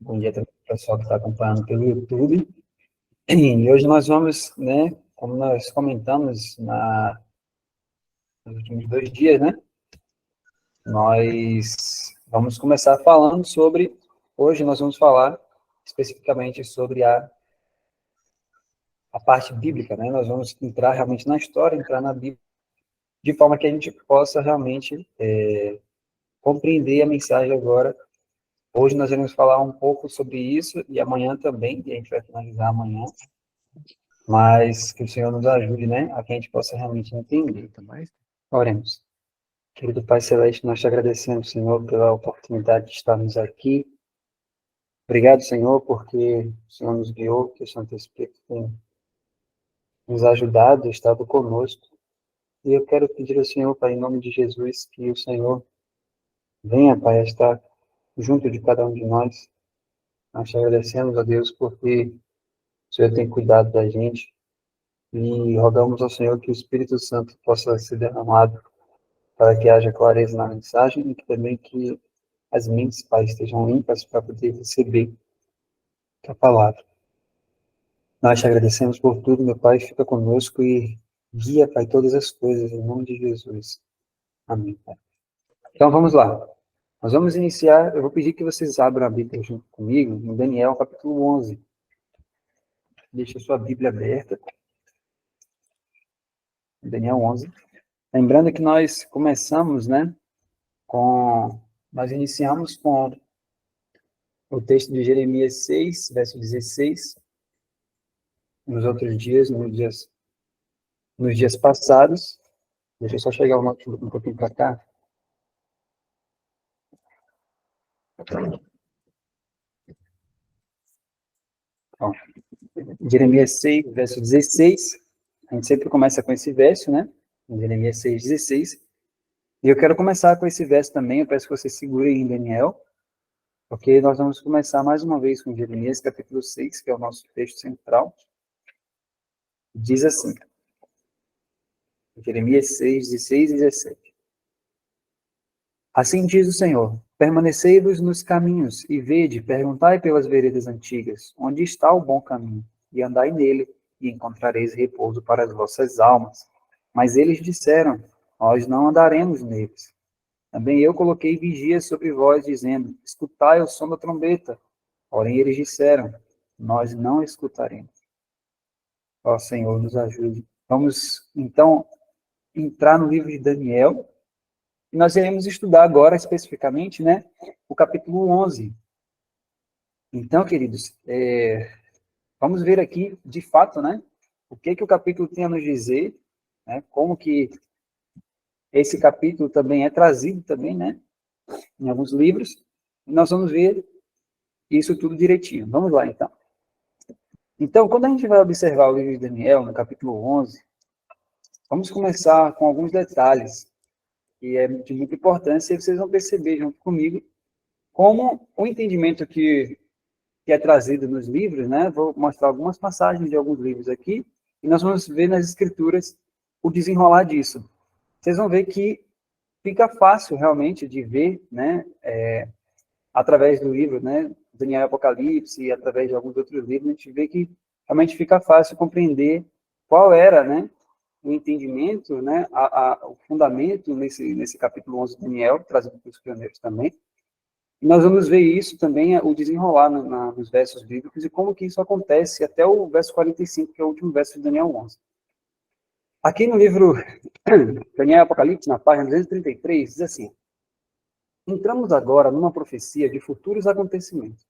Bom dia também para o pessoal que está acompanhando pelo YouTube. E hoje nós vamos, né, como nós comentamos nos últimos 2 dias, né, nós vamos começar falando sobre, hoje nós vamos falar especificamente sobre a parte bíblica, né, nós vamos entrar realmente na história, entrar na Bíblia, de forma que a gente possa realmente compreender a mensagem agora. Hoje nós vamos falar um pouco sobre isso, e amanhã também, e a gente vai finalizar amanhã, mas que o Senhor nos ajude, né, a que a gente possa realmente entender. Oremos. Querido Pai Celeste, nós te agradecemos, Senhor, pela oportunidade de estarmos aqui. Obrigado, Senhor, porque o Senhor nos guiou, que o Santo Espírito tem nos ajudado, estado conosco. E eu quero pedir ao Senhor, Pai, em nome de Jesus, que o Senhor venha, Pai, estar junto de cada um de nós. Nós te agradecemos, a Deus, porque o Senhor tem cuidado da gente. E rogamos ao Senhor que o Espírito Santo possa ser derramado para que haja clareza na mensagem e também que as mentes, Pai, estejam limpas para poder receber a palavra. Nós te agradecemos por tudo, meu Pai, fica conosco e guia, Pai, todas as coisas, em nome de Jesus. Amém, Pai. Então, vamos lá. Nós vamos iniciar, eu vou pedir que vocês abram a Bíblia junto comigo, em Daniel, capítulo 11. Deixa a sua Bíblia aberta. Daniel 11. Lembrando que nós começamos, né, nós iniciamos com o texto de Jeremias 6, verso 16, nos outros dias, nos dias passados. Deixa eu só chegar um pouquinho para cá. Ó, Jeremias 6, verso 16. A gente sempre começa com esse verso, né? Jeremias 6, 16. E eu quero começar com esse verso também. Eu peço que você segure em Daniel, porque nós vamos começar mais uma vez com Jeremias, capítulo 6, que é o nosso texto central. Diz assim, Jeremias 6, 16 e 17. Assim diz o Senhor, permanecei-vos nos caminhos, e vede, perguntai pelas veredas antigas, onde está o bom caminho, e andai nele, e encontrareis repouso para as vossas almas. Mas eles disseram, nós não andaremos neles. Também eu coloquei vigia sobre vós, dizendo, escutai o som da trombeta. Porém eles disseram, nós não escutaremos. Ó Senhor, nos ajude. Vamos, então, entrar no livro de Daniel, e nós iremos estudar agora, especificamente, né, o capítulo 11. Então, queridos, vamos ver aqui, de fato, né, o que o capítulo tem a nos dizer, né, como que esse capítulo também é trazido também, né, em alguns livros, e nós vamos ver isso tudo direitinho. Vamos lá, então. Então, quando a gente vai observar o livro de Daniel, no capítulo 11, vamos começar com alguns detalhes, que é de muita importância, e vocês vão perceber junto comigo como o entendimento que é trazido nos livros, né? Vou mostrar algumas passagens de alguns livros aqui, e nós vamos ver nas escrituras o desenrolar disso. Vocês vão ver que fica fácil realmente de ver, né? Através do livro, né? Daniel e Apocalipse, e através de alguns outros livros, a gente vê que realmente fica fácil compreender qual era, né? O entendimento, né? O fundamento nesse capítulo 11 de Daniel, trazido pelos pioneiros também. E nós vamos ver isso também, o desenrolar nos versos bíblicos e como que isso acontece até o verso 45, que é o último verso de Daniel 11. Aqui no livro Daniel Apocalipse, na página 233, diz assim, entramos agora numa profecia de futuros acontecimentos,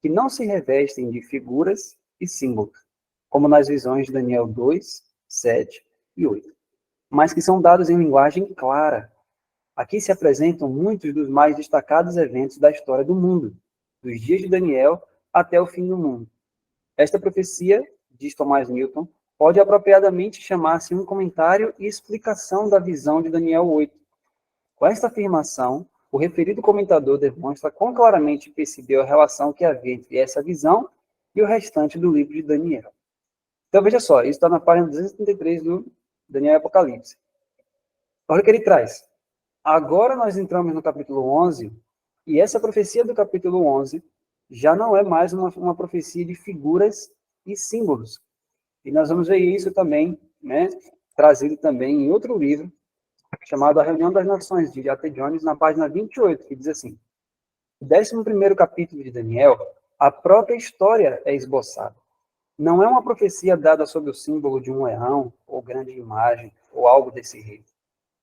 que não se revestem de figuras e símbolos, como nas visões de Daniel 2, 7 e 8, mas que são dados em linguagem clara. Aqui se apresentam muitos dos mais destacados eventos da história do mundo, dos dias de Daniel até o fim do mundo. Esta profecia, diz Thomas Newton, pode apropriadamente chamar-se um comentário e explicação da visão de Daniel 8. Com esta afirmação, o referido comentador demonstra quão claramente percebeu a relação que havia entre essa visão e o restante do livro de Daniel. Então, veja só, isso está na página 233 do Daniel Apocalipse. Olha o que ele traz. Agora nós entramos no capítulo 11, e essa profecia do capítulo 11 já não é mais uma profecia de figuras e símbolos. E nós vamos ver isso também, né, trazido também em outro livro, chamado A Reunião das Nações, de J.T. Jones, na página 28, que diz assim: no 11º capítulo de Daniel, a própria história é esboçada. Não é uma profecia dada sob o símbolo de um leão, ou grande imagem, ou algo desse rei.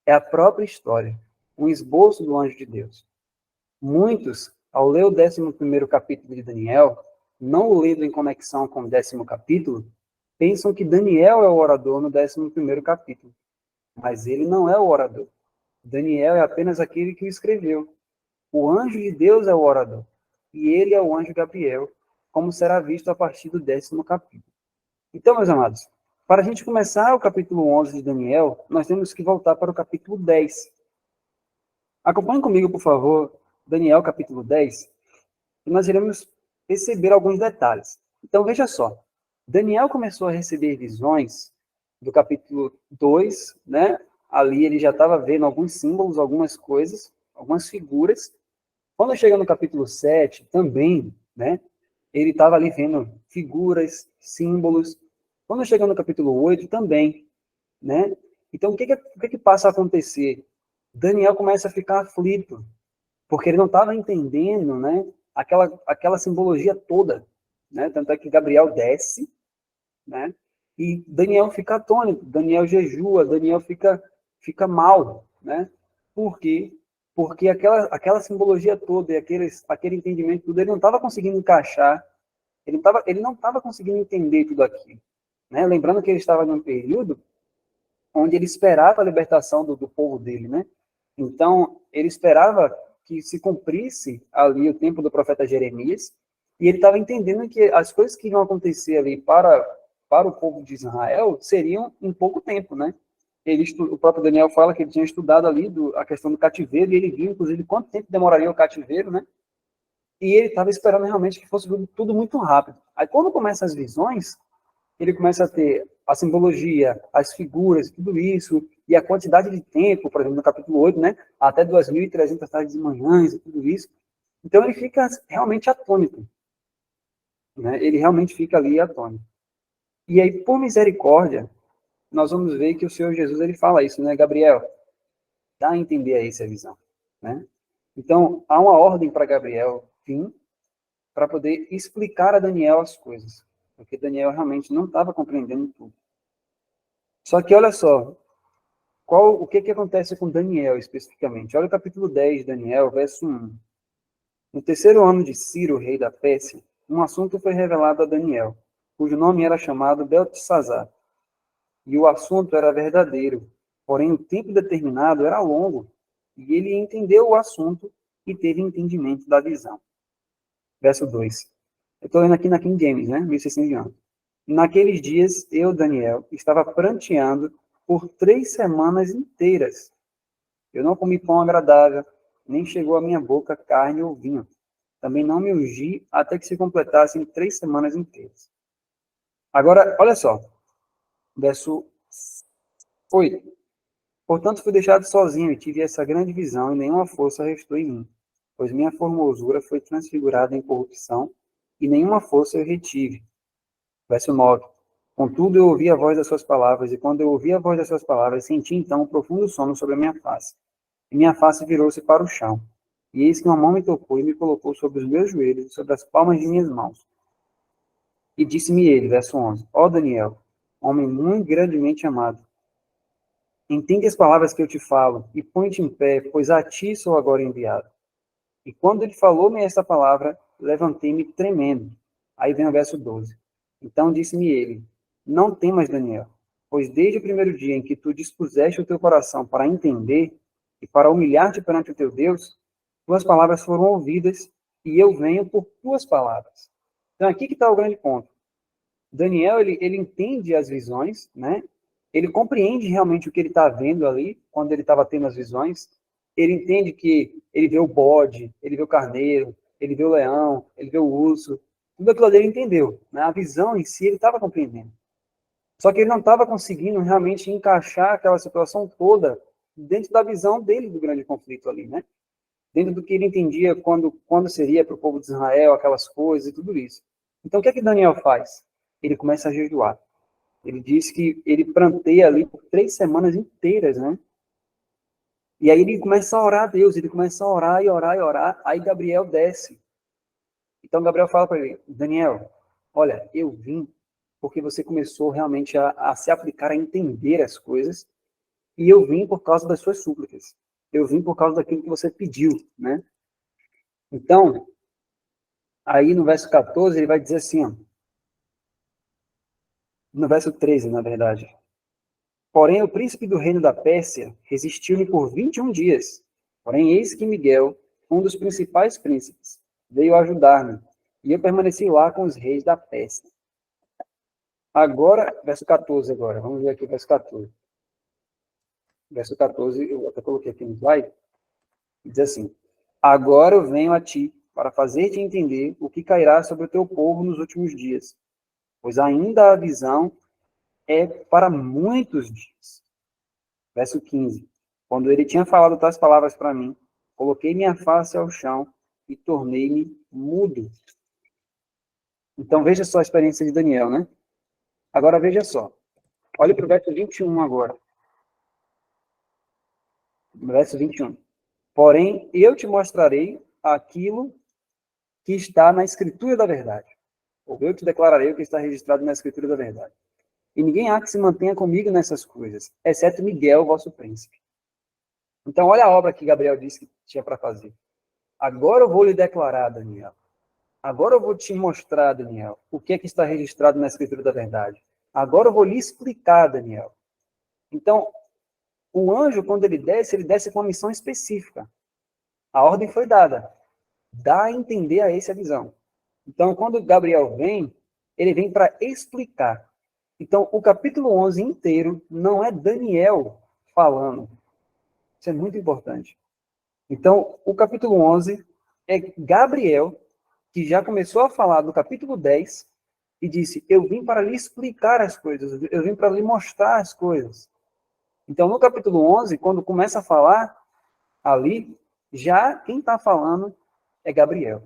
É a própria história, um esboço do anjo de Deus. Muitos, ao ler o 11º capítulo de Daniel, não o lendo em conexão com o 10º capítulo, pensam que Daniel é o orador no 11º capítulo. Mas ele não é o orador. Daniel é apenas aquele que o escreveu. O anjo de Deus é o orador. E ele é o anjo Gabriel, como será visto a partir do 10º capítulo. Então, meus amados, para a gente começar o capítulo 11 de Daniel, nós temos que voltar para o capítulo 10. Acompanhe comigo, por favor, Daniel, capítulo 10, e nós iremos perceber alguns detalhes. Então, veja só. Daniel começou a receber visões do capítulo 2, né? Ali ele já estava vendo alguns símbolos, algumas coisas, algumas figuras. Quando chega no capítulo 7, também, né? Ele estava ali vendo figuras, símbolos. Quando chega no capítulo 8, também, né? Então, o que passa a acontecer? Daniel começa a ficar aflito, porque ele não estava entendendo, né? Aquela simbologia toda, né? Tanto é que Gabriel desce, né? E Daniel fica atônito, Daniel jejua, Daniel fica mal, né? Por quê? Porque aquela simbologia toda e aquele entendimento tudo, ele não estava conseguindo encaixar, ele não estava conseguindo entender tudo aquilo, né? Lembrando que ele estava num período onde ele esperava a libertação do povo dele, né? Então, ele esperava que se cumprisse ali o tempo do profeta Jeremias, e ele estava entendendo que as coisas que iam acontecer ali para o povo de Israel seriam em pouco tempo, né? O próprio Daniel fala que ele tinha estudado ali a questão do cativeiro, e ele viu, inclusive, quanto tempo demoraria o cativeiro, né? E ele estava esperando realmente que fosse tudo muito rápido. Aí, quando começam as visões, ele começa a ter a simbologia, as figuras, tudo isso, e a quantidade de tempo, por exemplo, no capítulo 8, né, até 2.300 tardes e manhãs e tudo isso. Então ele fica realmente atônito, né? Ele realmente fica ali atônito. E aí, por misericórdia, nós vamos ver que o Senhor Jesus ele fala isso, né, Gabriel? Dá a entender aí essa visão, né? Então, há uma ordem para Gabriel vir para poder explicar a Daniel as coisas, porque Daniel realmente não estava compreendendo tudo. Só que olha só, o que acontece com Daniel especificamente? Olha o capítulo 10 de Daniel, verso 1. No terceiro ano de Ciro, rei da Pérsia, um assunto foi revelado a Daniel, cujo nome era chamado Beltesazar. E o assunto era verdadeiro, porém o tempo determinado era longo, e ele entendeu o assunto e teve entendimento da visão. Verso 2. Eu estou lendo aqui na King James, né? 1611. Naqueles dias, eu, Daniel, estava pranteando por 3 semanas inteiras. Eu não comi pão agradável, nem chegou à minha boca carne ou vinho. Também não me ungi até que se completassem 3 semanas inteiras. Agora, olha só, verso 8. Portanto, fui deixado sozinho e tive essa grande visão, e nenhuma força restou em mim, pois minha formosura foi transfigurada em corrupção, e nenhuma força eu retive. Verso 9. Contudo, eu ouvi a voz das suas palavras, e quando eu ouvi a voz das suas palavras, senti então um profundo sono sobre a minha face. E minha face virou-se para o chão. E eis que uma mão me tocou e me colocou sobre os meus joelhos e sobre as palmas de minhas mãos. E disse-me ele, verso 11, ó Daniel, homem muito grandemente amado, entende as palavras que eu te falo e põe-te em pé, pois a ti sou agora enviado. E quando ele falou-me esta palavra, levantei-me tremendo. Aí vem o verso 12. Então disse-me ele, não temas, Daniel, pois desde o primeiro dia em que tu dispuseste o teu coração para entender e para humilhar-te perante o teu Deus, tuas palavras foram ouvidas e eu venho por tuas palavras. Então aqui que está o grande ponto. Daniel, ele entende as visões, né? Ele compreende realmente o que ele está vendo ali, quando ele estava tendo as visões. Ele entende que ele vê o bode, ele vê o carneiro, ele vê o leão, ele vê o urso. Tudo aquilo ali ele entendeu, né? A visão em si ele estava compreendendo. Só que ele não estava conseguindo realmente encaixar aquela situação toda dentro da visão dele do grande conflito ali, né? dentro do que ele entendia quando seria para o povo de Israel, aquelas coisas e tudo isso. Então, o que é que Daniel faz? Ele começa a jejuar. Ele diz que ele pranteia ali por 3 semanas inteiras, né? E aí ele começa a orar a Deus, ele começa a orar e orar e orar, aí Gabriel desce. Então Gabriel fala para ele, Daniel, olha, eu vim porque você começou realmente a se aplicar a entender as coisas, e eu vim por causa das suas súplicas. Eu vim por causa daquilo que você pediu, né? Então, aí no verso 14, ele vai dizer assim, ó, no verso 13, na verdade. Porém, o príncipe do reino da Pérsia resistiu-me por 21 dias. Porém, eis que Miguel, um dos principais príncipes, veio ajudar-me, e eu permaneci lá com os reis da Pérsia. Agora, verso 14 agora, vamos ver aqui o verso 14. Verso 14, eu até coloquei aqui no slide, diz assim, agora eu venho a ti, para fazer-te entender o que cairá sobre o teu povo nos últimos dias, pois ainda a visão é para muitos dias. Verso 15. Quando ele tinha falado tais palavras para mim, coloquei minha face ao chão e tornei-me mudo. Então veja só a experiência de Daniel, né? Agora veja só. Olhe para o verso 21 agora. Verso 21. Porém, eu te mostrarei aquilo que está na escritura da verdade. Ou eu te declararei o que está registrado na escritura da verdade. E ninguém há que se mantenha comigo nessas coisas, exceto Miguel, vosso príncipe. Então, olha a obra que Gabriel disse que tinha para fazer. Agora eu vou lhe declarar, Daniel. Agora eu vou te mostrar, Daniel, o que é que está registrado na escritura da verdade. Agora eu vou lhe explicar, Daniel. Então, o anjo, quando ele desce com uma missão específica. A ordem foi dada. Dá a entender a esse a visão. Então, quando Gabriel vem, ele vem para explicar. Então, o capítulo 11 inteiro não é Daniel falando. Isso é muito importante. Então, o capítulo 11 é Gabriel, que já começou a falar do capítulo 10 e disse, eu vim para lhe explicar as coisas, eu vim para lhe mostrar as coisas. Então, no capítulo 11, quando começa a falar ali, já quem está falando é Gabriel.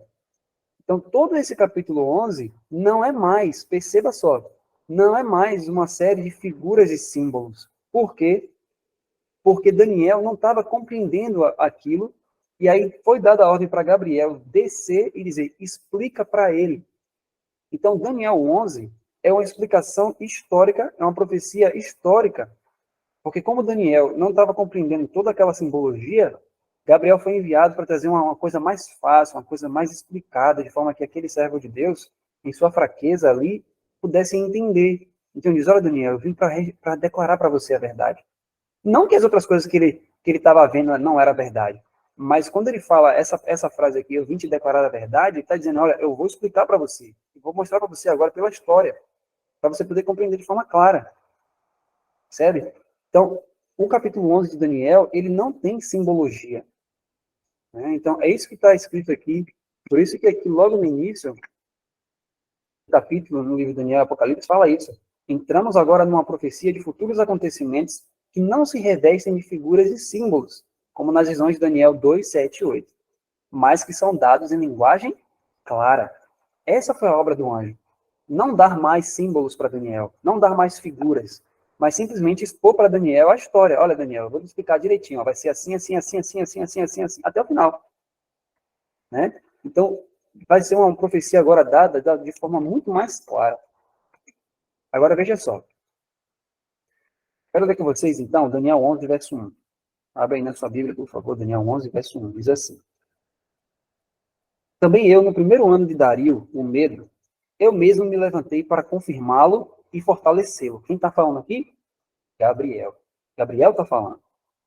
Então, todo esse capítulo 11 não é mais, perceba só, não é mais uma série de figuras e símbolos. Por quê? Porque Daniel não estava compreendendo aquilo, e aí foi dada a ordem para Gabriel descer e dizer, explica para ele. Então, Daniel 11 é uma explicação histórica, é uma profecia histórica, porque como Daniel não estava compreendendo toda aquela simbologia, Gabriel foi enviado para trazer uma coisa mais fácil, uma coisa mais explicada, de forma que aquele servo de Deus, em sua fraqueza ali, pudesse entender. Então ele diz, olha Daniel, eu vim para declarar para você a verdade. Não que as outras coisas que ele estava vendo não era verdade, mas quando ele fala essa frase aqui, eu vim te declarar a verdade, ele está dizendo, olha, eu vou explicar para você, eu vou mostrar para você agora pela história, para você poder compreender de forma clara. Percebe? Então, o capítulo 11 de Daniel, ele não tem simbologia. Né? Então, é isso que está escrito aqui. Por isso que aqui, logo no início, do capítulo, no livro de Daniel, Apocalipse, fala isso. Entramos agora numa profecia de futuros acontecimentos que não se revestem de figuras e símbolos, como nas visões de Daniel 2, 7 e 8, mas que são dados em linguagem clara. Essa foi a obra do anjo. Não dar mais símbolos para Daniel, não dar mais figuras, mas simplesmente expor para Daniel a história. Olha, Daniel, eu vou te explicar direitinho, ó, vai ser assim, assim, assim, assim, assim, assim, assim, assim, até o final. Né? Então, vai ser uma profecia agora dada de forma muito mais clara. Agora, veja só. Quero ler com vocês, então, Daniel 11, verso 1. Abre aí na sua Bíblia, por favor, Daniel 11, verso 1. Diz assim. Também eu, no primeiro ano de Dario, o Medo, eu mesmo me levantei para confirmá-lo e fortalecê-lo. Quem está falando aqui? Gabriel. Gabriel está falando.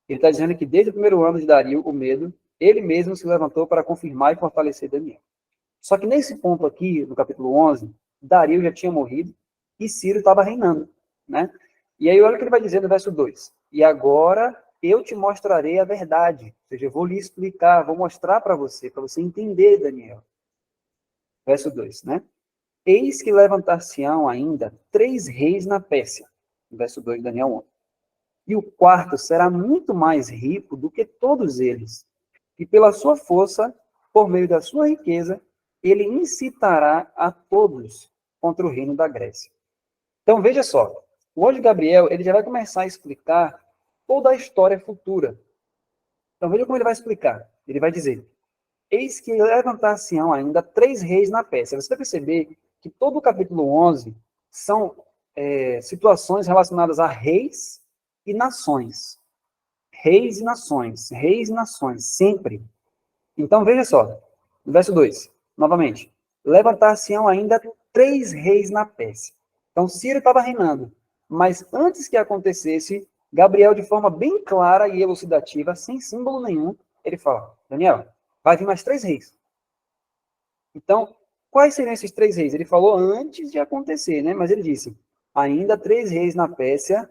Ele está dizendo que desde o primeiro ano de Dario, o Medo, ele mesmo se levantou para confirmar e fortalecer Daniel. Só que nesse ponto aqui, no capítulo 11, Dario já tinha morrido e Ciro estava reinando, né? E aí olha o que ele vai dizer no verso 2. E agora eu te mostrarei a verdade. Ou seja, eu vou lhe explicar, vou mostrar para você entender, Daniel. Verso 2, né? Eis que levantar-se-ão ainda 3 reis na Pérsia. Verso 2 de Daniel 11. E o quarto será muito mais rico do que todos eles. e pela sua força, por meio da sua riqueza, ele incitará a todos contra o reino da Grécia. Então, veja só, o anjo Gabriel, ele já vai começar a explicar toda a história futura. Então, veja como ele vai explicar. Ele vai dizer, eis que levantar-se-ão ainda 3 reis na Pérsia. Você vai perceber que todo o capítulo 11 são situações relacionadas a reis e nações. Reis e nações, sempre. Então, veja só, no verso 2, novamente. Levantar-se-ão ainda 3 reis na Pérsia. Então, Ciro estava reinando. Mas antes que acontecesse, Gabriel, de forma bem clara e elucidativa, sem símbolo nenhum, ele fala, Daniel, vai vir mais 3 reis. Então, quais seriam esses 3 reis? Ele falou antes de acontecer, né? Mas ele disse, ainda 3 reis na Pérsia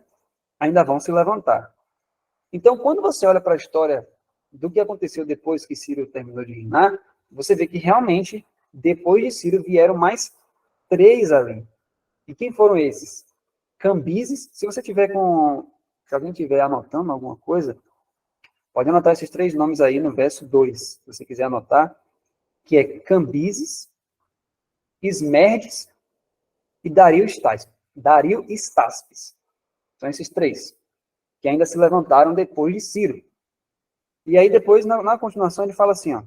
ainda vão se levantar. Então, quando você olha para a história do que aconteceu depois que Ciro terminou de reinar, você vê que realmente, depois de Ciro, vieram mais 3 ali. E quem foram esses? Cambises, se alguém tiver anotando alguma coisa, pode anotar esses 3 nomes aí no verso 2, se você quiser anotar, que é Cambises, Esmerdes e Dario Estaspes. São esses 3, que ainda se levantaram depois de Ciro. E aí depois, na continuação, ele fala assim, ó,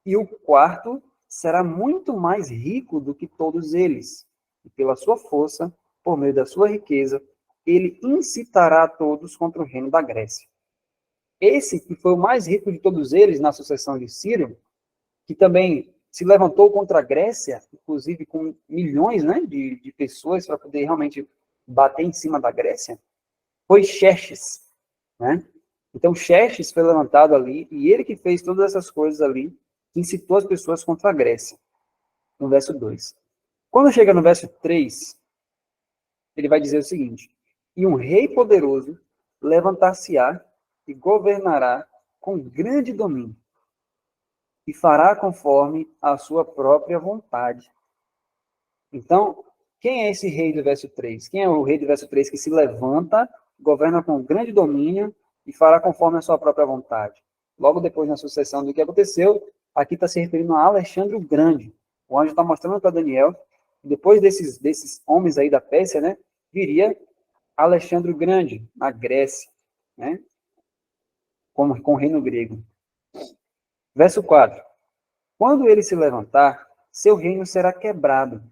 e o quarto será muito mais rico do que todos eles, e pela sua força, por meio da sua riqueza, ele incitará a todos contra o reino da Grécia. Esse que foi o mais rico de todos eles na sucessão de Ciro, que também se levantou contra a Grécia, inclusive com milhões, né, de pessoas para poder realmente bater em cima da Grécia, foi Xerxes, né? Então, Xerxes foi levantado ali, e ele que fez todas essas coisas ali, que incitou as pessoas contra a Grécia, no verso 2. Quando chega no verso 3, ele vai dizer o seguinte, e um rei poderoso levantar-se-á e governará com grande domínio, e fará conforme a sua própria vontade. Então, quem é esse rei do verso 3? Quem é o rei do verso 3 que se levanta, governa com grande domínio e fará conforme a sua própria vontade? Logo depois, na sucessão do que aconteceu, aqui está se referindo a Alexandre o Grande. O anjo está mostrando para Daniel, que depois desses homens aí da Pérsia, né, viria Alexandre o Grande, na Grécia, né, com o reino grego. Verso 4. Quando ele se levantar, seu reino será quebrado.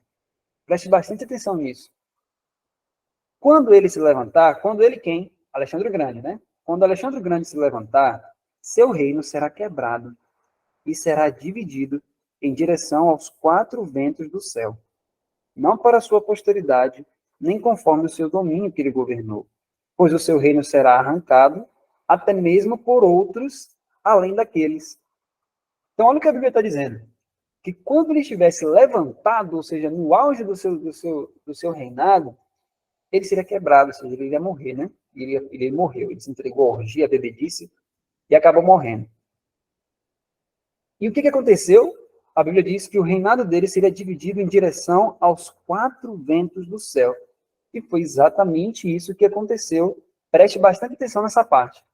Preste bastante atenção nisso. Quando ele se levantar, quando ele quem? Alexandre o Grande, né? Quando Alexandre o Grande se levantar, seu reino será quebrado e será dividido em direção aos 4 ventos do céu, não para a sua posteridade, nem conforme o seu domínio que ele governou, pois o seu reino será arrancado até mesmo por outros além daqueles. Então, olha o que a Bíblia está dizendo. Que quando ele estivesse levantado, ou seja, no auge do seu reinado, ele seria quebrado, ou seja, ele iria morrer, né? Ele morreu, ele se entregou à orgia, à bebedice, e acabou morrendo. E o que aconteceu? A Bíblia diz que o reinado dele seria dividido em direção aos 4 ventos do céu. E foi exatamente isso que aconteceu. Preste bastante atenção nessa parte.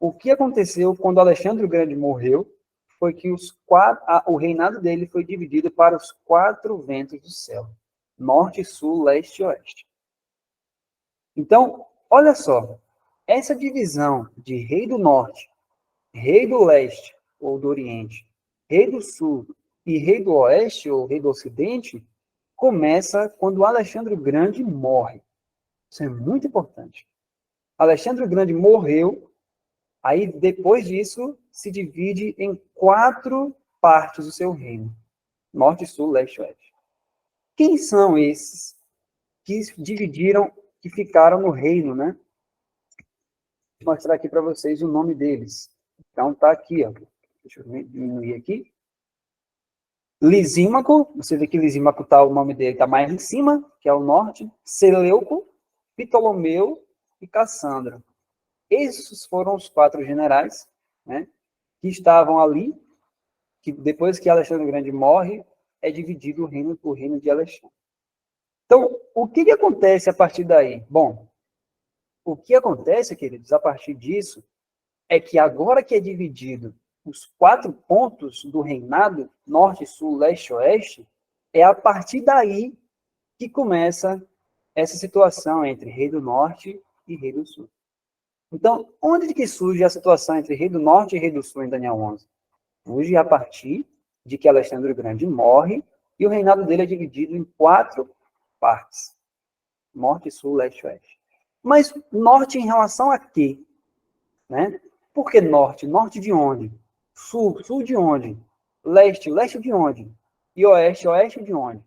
O que aconteceu quando Alexandre o Grande morreu foi que o reinado dele foi dividido para os 4 ventos do céu. Norte, sul, leste e oeste. Então, olha só. Essa divisão de rei do norte, rei do leste ou do oriente, rei do sul e rei do oeste ou rei do ocidente, começa quando Alexandre o Grande morre. Isso é muito importante. Alexandre o Grande morreu, aí depois disso se divide em 4 partes do seu reino. Norte, sul, leste e oeste. Quem são esses que dividiram, que ficaram no reino, né? Vou mostrar aqui para vocês o nome deles. Então tá aqui, ó. Deixa eu diminuir aqui. Lisímaco, você vê que Lisímaco tá, o nome dele está mais em cima, que é o norte. Seleuco, Ptolomeu e Cassandra. Esses foram os 4 generais, né, que estavam ali, que depois que Alexandre o Grande morre, é dividido o reino de Alexandre. Então, o que acontece a partir daí? Bom, o que acontece, queridos, a partir disso, é que agora que é dividido os 4 pontos do reinado, norte, sul, leste, oeste, é a partir daí que começa essa situação entre rei do norte e rei do sul. Então, onde que surge a situação entre rei do norte e rei do sul em Daniel 11? Surge a partir de que Alexandre o Grande morre e o reinado dele é dividido em 4 partes. Norte, sul, leste e oeste. Mas norte em relação a quê? Né? Por que norte? Norte de onde? Sul, sul de onde? Leste, leste de onde? E oeste, oeste de onde?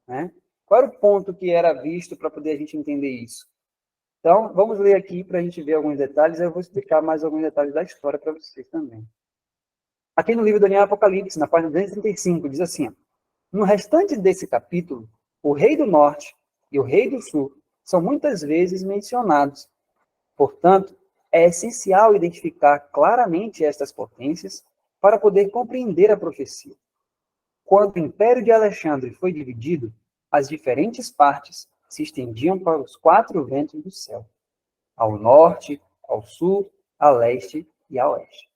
Né? Qual era o ponto que era visto para poder a gente entender isso? Então, vamos ler aqui para a gente ver alguns detalhes. Eu vou explicar mais alguns detalhes da história para vocês também. Aqui no livro Daniel Apocalipse, na página 235, diz assim: no restante desse capítulo, o rei do norte e o rei do sul são muitas vezes mencionados. Portanto, é essencial identificar claramente estas potências para poder compreender a profecia. Quando o Império de Alexandre foi dividido, as diferentes partes se estendiam para os 4 ventos do céu, ao norte, ao sul, a leste e a oeste.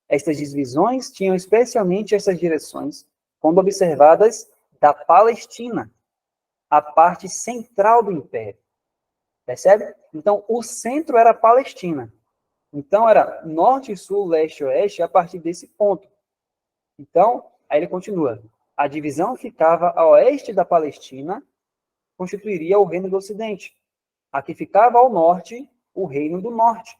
Estas divisões tinham especialmente essas direções, quando observadas da Palestina, a parte central do Império. Percebe? Então, o centro era a Palestina. Então, era norte, sul, leste, oeste, a partir desse ponto. Então, aí ele continua. A divisão ficava a oeste da Palestina, constituiria o reino do Ocidente. A que ficava ao norte, o reino do norte.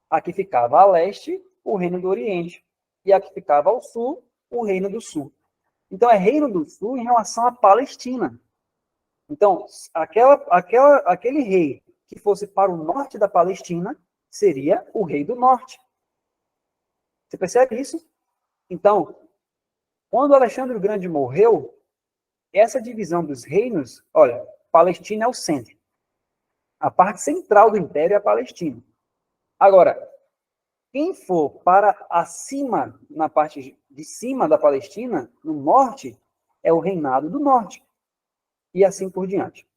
A que ficava a leste, o reino do Oriente. E a que ficava ao sul, o reino do sul. Então, é reino do sul em relação à Palestina. Então, aquele rei que fosse para o norte da Palestina seria o rei do norte. Você percebe isso? Então, quando Alexandre o Grande morreu, essa divisão dos reinos, olha, Palestina é o centro. A parte central do império é a Palestina. Agora, quem for para acima, na parte de cima da Palestina, no norte, é o reinado do norte. E assim por diante.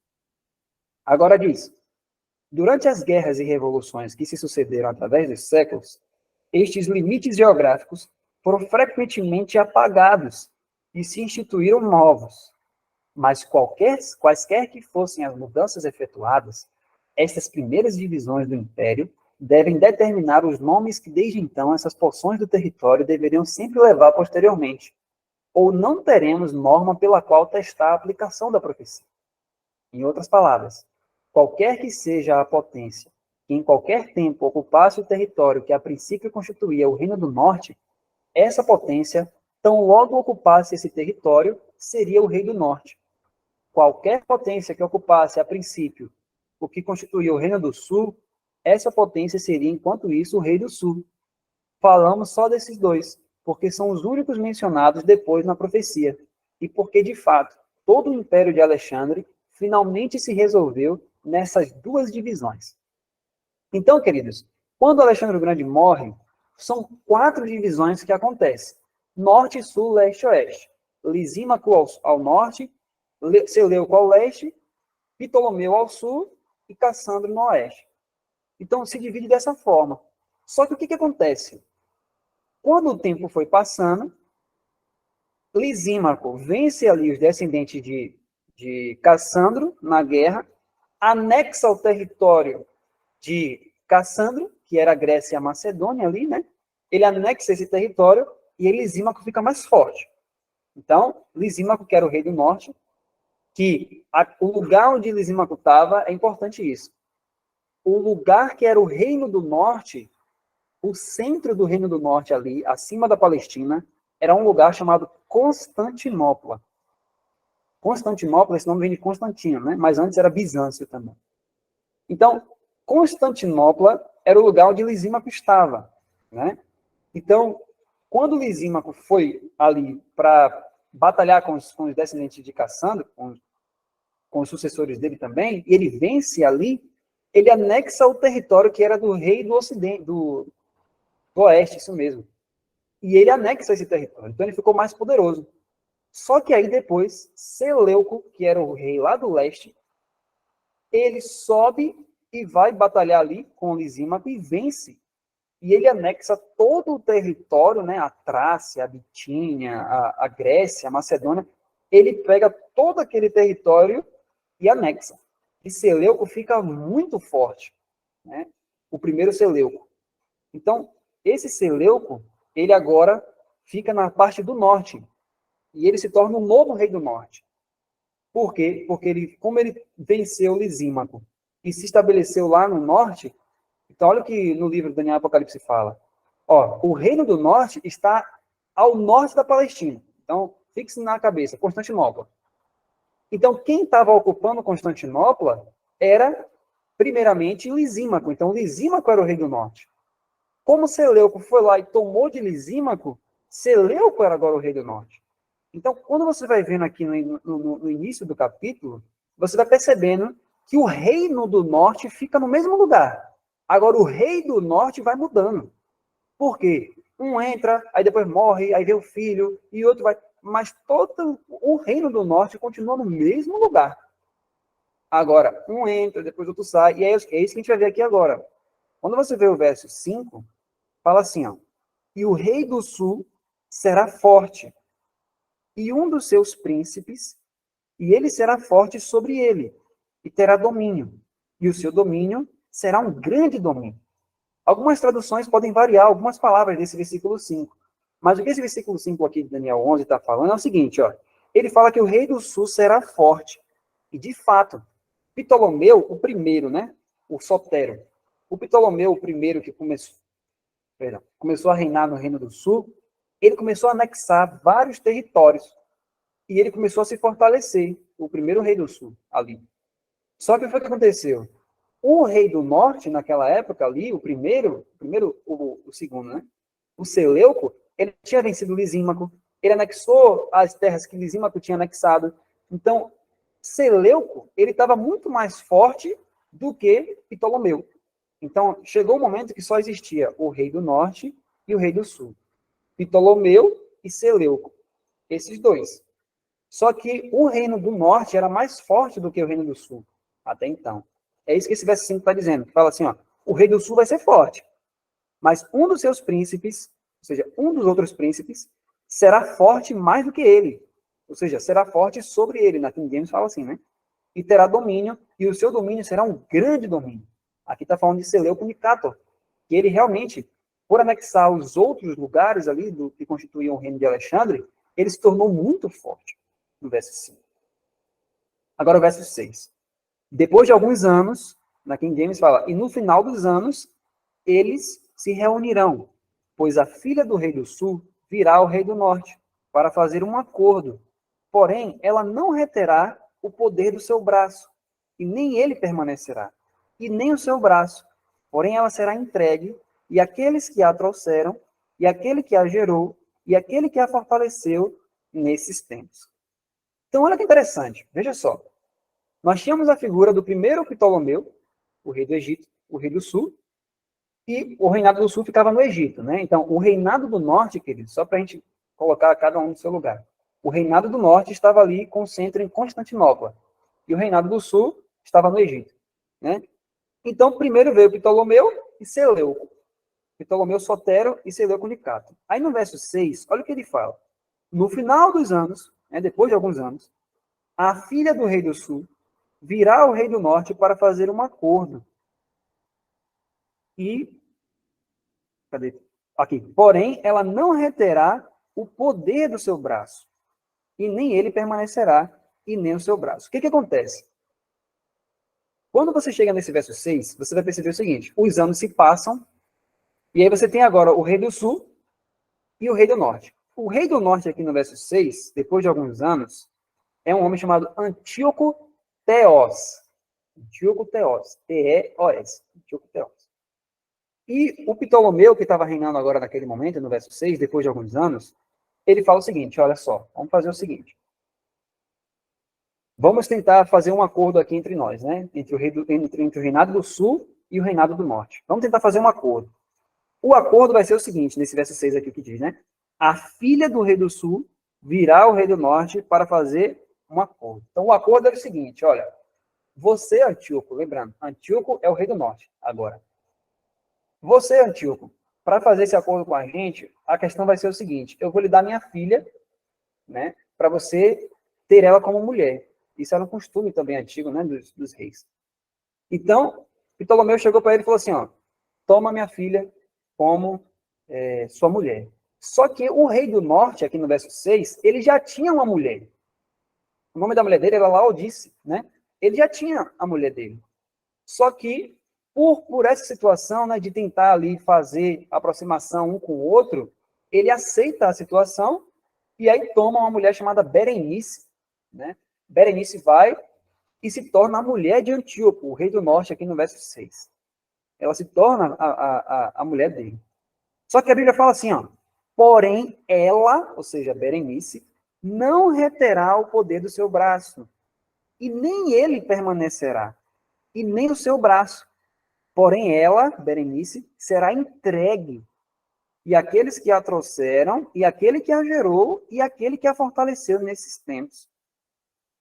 Agora diz, durante as guerras e revoluções que se sucederam através dos séculos, estes limites geográficos foram frequentemente apagados e se instituíram novos. Mas quaisquer que fossem as mudanças efetuadas, estas primeiras divisões do império devem determinar os nomes que desde então essas porções do território deveriam sempre levar posteriormente, ou não teremos norma pela qual testar a aplicação da profecia. Em outras palavras, qualquer que seja a potência que em qualquer tempo ocupasse o território que a princípio constituía o Reino do Norte, essa potência, tão logo ocupasse esse território, seria o Rei do Norte. Qualquer potência que ocupasse a princípio o que constituía o Reino do Sul, essa potência seria, enquanto isso, o Rei do Sul. Falamos só desses dois, porque são os únicos mencionados depois na profecia, e porque, de fato, todo o Império de Alexandre finalmente se resolveu nessas 2 divisões. Então, queridos, quando Alexandre o Grande morre, são 4 divisões que acontecem. Norte, sul, leste e oeste. Lisímaco ao norte, Seleuco ao leste, Ptolomeu ao sul e Cassandro no oeste. Então, se divide dessa forma. Só que o que acontece? Quando o tempo foi passando, Lisímaco vence ali os descendentes de Cassandro na guerra, anexa o território de Cassandro, que era a Grécia e a Macedônia ali, né? Ele anexa esse território e Lisímaco fica mais forte. Então, Lisímaco, que era o rei do norte, o lugar onde Lisímaco estava, é importante isso. O lugar que era o reino do norte, o centro do reino do norte ali, acima da Palestina, era um lugar chamado Constantinopla. Constantinopla, esse nome vem de Constantino, né? Mas antes era Bizâncio também. Então, Constantinopla era o lugar onde Lisímaco estava, né? Então, quando Lisímaco foi ali para batalhar com os descendentes de Cassandro, com os sucessores dele também, e ele vence ali, ele anexa o território que era do rei do Ocidente, do Oeste, isso mesmo. E ele anexa esse território. Então ele ficou mais poderoso. Só que aí depois, Seleuco, que era o rei lá do leste, ele sobe e vai batalhar ali com Lisímaco e vence. e ele anexa todo o território, né, a Trácia, a Bitínia, a Grécia, a Macedônia, ele pega todo aquele território e anexa. E Seleuco fica muito forte, né? O primeiro Seleuco. Então, esse Seleuco, ele agora fica na parte do norte, e ele se torna o novo rei do norte. Por quê? Porque ele, como ele venceu Lisímaco e se estabeleceu lá no norte, então olha o que no livro Daniel Apocalipse fala. Ó, o reino do norte está ao norte da Palestina. Então, fixe na cabeça, Constantinopla. Então, quem estava ocupando Constantinopla era, primeiramente, Lisímaco. Então, Lisímaco era o rei do norte. Como Seleuco foi lá e tomou de Lisímaco, Seleuco era agora o rei do norte. Então, quando você vai vendo aqui no início do capítulo, você vai percebendo que o reino do norte fica no mesmo lugar. Agora, o rei do norte vai mudando. Por quê? Um entra, aí depois morre, aí vem o filho, e outro vai... Mas todo o reino do norte continua no mesmo lugar. Agora, um entra, depois outro sai, e é isso que a gente vai ver aqui agora. Quando você vê o verso 5, fala assim, ó, e o rei do sul será forte, e um dos seus príncipes, e ele será forte sobre ele, e terá domínio, e o seu domínio será um grande domínio. Algumas traduções podem variar algumas palavras desse versículo 5, mas o que esse versículo 5 aqui de Daniel 11 está falando é o seguinte, ó, ele fala que o rei do sul será forte, e de fato, Ptolomeu, o primeiro, né, o Sotero, o Ptolomeu, o primeiro que começou a reinar no Reino do Sul, ele começou a anexar vários territórios. E ele começou a se fortalecer, o primeiro rei do Sul, ali. Só que o que aconteceu? O rei do Norte, naquela época ali, o segundo, né? O Seleuco, ele tinha vencido Lisímaco, ele anexou as terras que Lisímaco tinha anexado. Então, Seleuco, ele estava muito mais forte do que Ptolomeu. Então, chegou o momento que só existia o rei do norte e o rei do sul. Ptolomeu e Seleuco. Esses dois. Só que o reino do norte era mais forte do que o reino do sul, até então. É isso que esse verso 5 está dizendo. Fala assim, ó, o rei do sul vai ser forte, mas um dos seus príncipes, ou seja, um dos outros príncipes, será forte mais do que ele. Ou seja, será forte sobre ele. Na King James fala assim, né? E terá domínio, e o seu domínio será um grande domínio. Aqui está falando de Seleuco Nicator, que ele realmente, por anexar os outros lugares ali que constituíam o reino de Alexandre, ele se tornou muito forte, no verso 5. Agora o verso 6. Depois de alguns anos, na King James fala, e no final dos anos, eles se reunirão, pois a filha do rei do sul virá ao rei do norte, para fazer um acordo. Porém, ela não reterá o poder do seu braço, e nem ele permanecerá, e nem o seu braço. Porém, ela será entregue, e aqueles que a trouxeram, e aquele que a gerou, e aquele que a fortaleceu nesses tempos. Então, olha que interessante, veja só. Nós tínhamos a figura do primeiro Ptolomeu, o rei do Egito, o rei do sul, e o reinado do sul ficava no Egito, né? Então, o reinado do norte, querido, só para a gente colocar cada um no seu lugar. O reinado do norte estava ali com centro em Constantinopla, e o reinado do sul estava no Egito, né? Então, primeiro veio Ptolomeu e Seleuco. Ptolomeu Sotero e Seleuco Nicator. Aí no verso 6, olha o que ele fala. No final dos anos, né, depois de alguns anos, a filha do rei do sul virá ao rei do norte para fazer um acordo. E, cadê? Aqui. Porém, ela não reterá o poder do seu braço, e nem ele permanecerá, e nem o seu braço. O que acontece? Quando você chega nesse verso 6, você vai perceber o seguinte, os anos se passam, e aí você tem agora o rei do sul e o rei do norte. O rei do norte aqui no verso 6, depois de alguns anos, é um homem chamado Antíoco Teos. Antíoco Teos. T-E-O-S. Antíoco Teos. E o Ptolomeu, que estava reinando agora naquele momento, no verso 6, depois de alguns anos, ele fala o seguinte, olha só, vamos fazer o seguinte. Vamos tentar fazer um acordo aqui entre nós, né? Entre o reinado do sul e o reinado do norte. Vamos tentar fazer um acordo. O acordo vai ser o seguinte, nesse verso 6 aqui que diz, né? A filha do rei do sul virá ao rei do norte para fazer um acordo. Então, o acordo é o seguinte, olha, você, Antíoco, lembrando, Antíoco é o rei do norte, agora. Você, Antíoco, para fazer esse acordo com a gente, a questão vai ser o seguinte: eu vou lhe dar minha filha, né, para você ter ela como mulher. Isso era um costume também antigo, né, dos reis. Então, Ptolomeu chegou para ele e falou assim, ó, toma minha filha como sua mulher. Só que o rei do norte, aqui no verso 6, ele já tinha uma mulher. O nome da mulher dele era Laodice, né? Ele já tinha a mulher dele. Só que, por essa situação, né, de tentar ali fazer aproximação um com o outro, ele aceita a situação e aí toma uma mulher chamada Berenice, né? Berenice vai e se torna a mulher de Antíoco, o rei do norte, aqui no verso 6. Ela se torna a mulher dele. Só que a Bíblia fala assim, ó, porém ela, ou seja, Berenice, não reterá o poder do seu braço, e nem ele permanecerá, e nem o seu braço. Porém ela, Berenice, será entregue, e aqueles que a trouxeram, e aquele que a gerou, e aquele que a fortaleceu nesses tempos.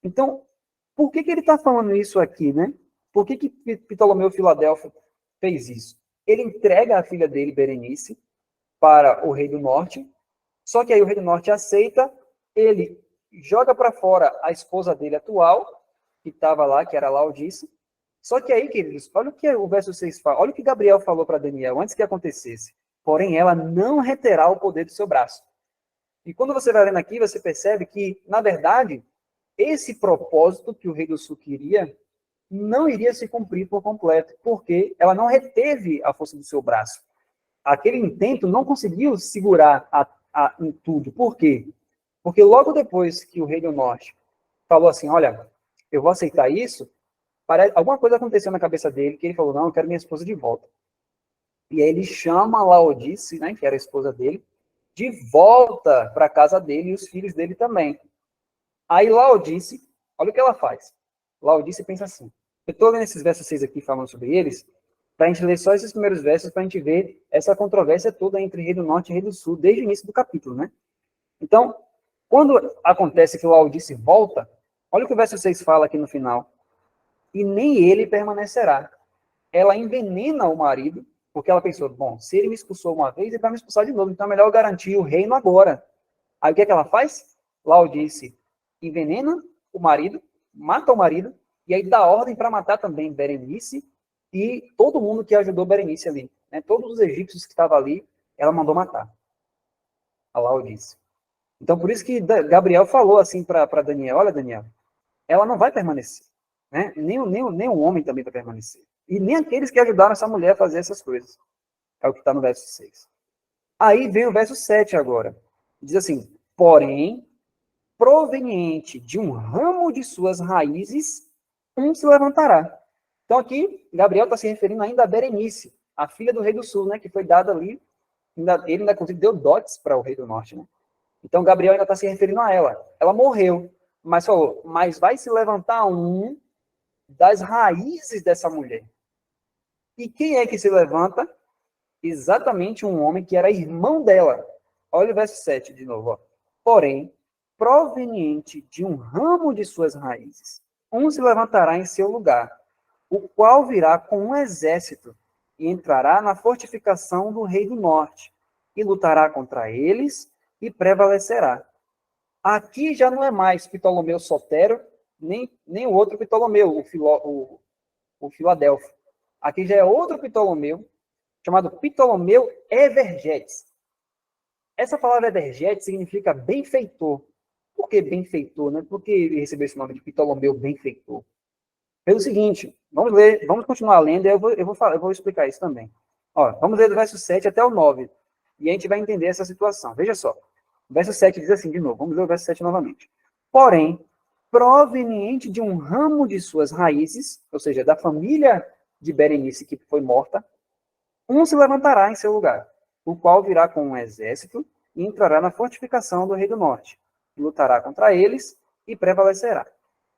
Então, por que ele está falando isso aqui, né? Por que Ptolomeu Filadelfo fez isso? Ele entrega a filha dele, Berenice, para o rei do norte, só que aí o rei do norte aceita, ele joga para fora a esposa dele atual, que estava lá, que era Laodice. Só que aí, queridos, olha o que o verso 6 fala, olha o que Gabriel falou para Daniel antes que acontecesse. Porém, ela não reterá o poder do seu braço. E quando você vai lendo aqui, você percebe que, na verdade, esse propósito que o rei do sul queria não iria se cumprir por completo, porque ela não reteve a força do seu braço. Aquele intento não conseguiu segurar em tudo. Por quê? Porque logo depois que o rei do norte falou assim, olha, eu vou aceitar isso, alguma coisa aconteceu na cabeça dele, que ele falou, não, eu quero minha esposa de volta. E aí ele chama Laodice, né, que era a esposa dele, de volta para a casa dele e os filhos dele também. Aí Laodice, olha o que ela faz. Laodice pensa assim, eu estou lendo esses versos 6 aqui falando sobre eles, para a gente ler só esses primeiros versos, para a gente ver essa controvérsia toda entre Rei do Norte e Rei do Sul, desde o início do capítulo, né? Então, quando acontece que Laodice volta, olha o que o verso 6 fala aqui no final. E nem ele permanecerá. Ela envenena o marido, porque ela pensou, bom, se ele me expulsou uma vez, ele vai me expulsar de novo, então é melhor eu garantir o reino agora. Aí o que é que ela faz? Laodice envenena o marido, mata o marido, e aí dá ordem para matar também Berenice e todo mundo que ajudou Berenice ali. Né? Todos os egípcios que estavam ali, ela mandou matar. A Laodice. Então, por isso que Gabriel falou assim para Daniel, olha, Daniel, ela não vai permanecer. Né? Nem o homem também vai permanecer. E nem aqueles que ajudaram essa mulher a fazer essas coisas. É o que está no verso 6. Aí vem o verso 7 agora. Diz assim, porém, proveniente de um ramo de suas raízes, um se levantará. Então aqui, Gabriel está se referindo ainda a Berenice, a filha do rei do sul, né, que foi dada ali, ele ainda inclusive deu dotes para o rei do norte. Né? Então Gabriel ainda está se referindo a ela. Ela morreu, mas falou, mas vai se levantar um das raízes dessa mulher. E quem é que se levanta? Exatamente um homem que era irmão dela. Olha o verso 7 de novo. Ó. Porém, proveniente de um ramo de suas raízes, um se levantará em seu lugar, o qual virá com um exército e entrará na fortificação do rei do norte, e lutará contra eles e prevalecerá. Aqui já não é mais Ptolomeu Sotero, nem o outro Ptolomeu, o Filadelfo. Aqui já é outro Ptolomeu, chamado Ptolomeu Evergetes. Essa palavra Evergetes significa benfeitor. Por que benfeitor? Né? Por que ele recebeu esse nome de Ptolomeu benfeitor? Pelo seguinte, vamos ler, vamos continuar lendo, e eu vou explicar isso também. Ó, vamos ler do verso 7 até o 9, e a gente vai entender essa situação. Veja só, o verso 7 diz assim de novo, vamos ler o verso 7 novamente. Porém, proveniente de um ramo de suas raízes, ou seja, da família de Berenice que foi morta, um se levantará em seu lugar, o qual virá com um exército e entrará na fortificação do rei do norte, lutará contra eles e prevalecerá.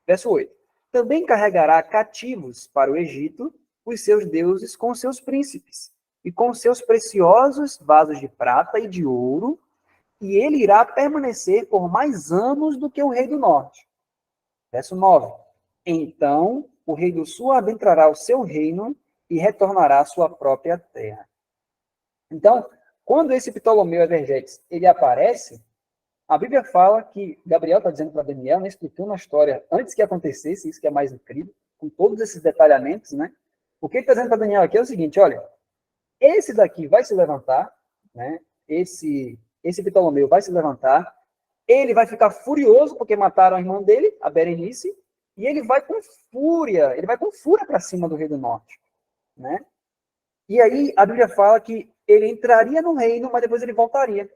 Verso 8. Também carregará cativos para o Egito os seus deuses com seus príncipes, e com seus preciosos vasos de prata e de ouro, e ele irá permanecer por mais anos do que o rei do norte. Verso 9. Então o rei do sul adentrará o seu reino e retornará à sua própria terra. Então, quando esse Ptolomeu Evergetes, ele aparece, a Bíblia fala que Gabriel está dizendo para Daniel, né, explicando a história antes que acontecesse, isso que é mais incrível, com todos esses detalhamentos, né? O que ele está dizendo para Daniel aqui é o seguinte, olha, esse daqui vai se levantar, né? Esse Ptolomeu vai se levantar, ele vai ficar furioso porque mataram a irmã dele, a Berenice, e ele vai com fúria para cima do rei do norte, né? E aí a Bíblia fala que ele entraria no reino, mas depois ele voltaria.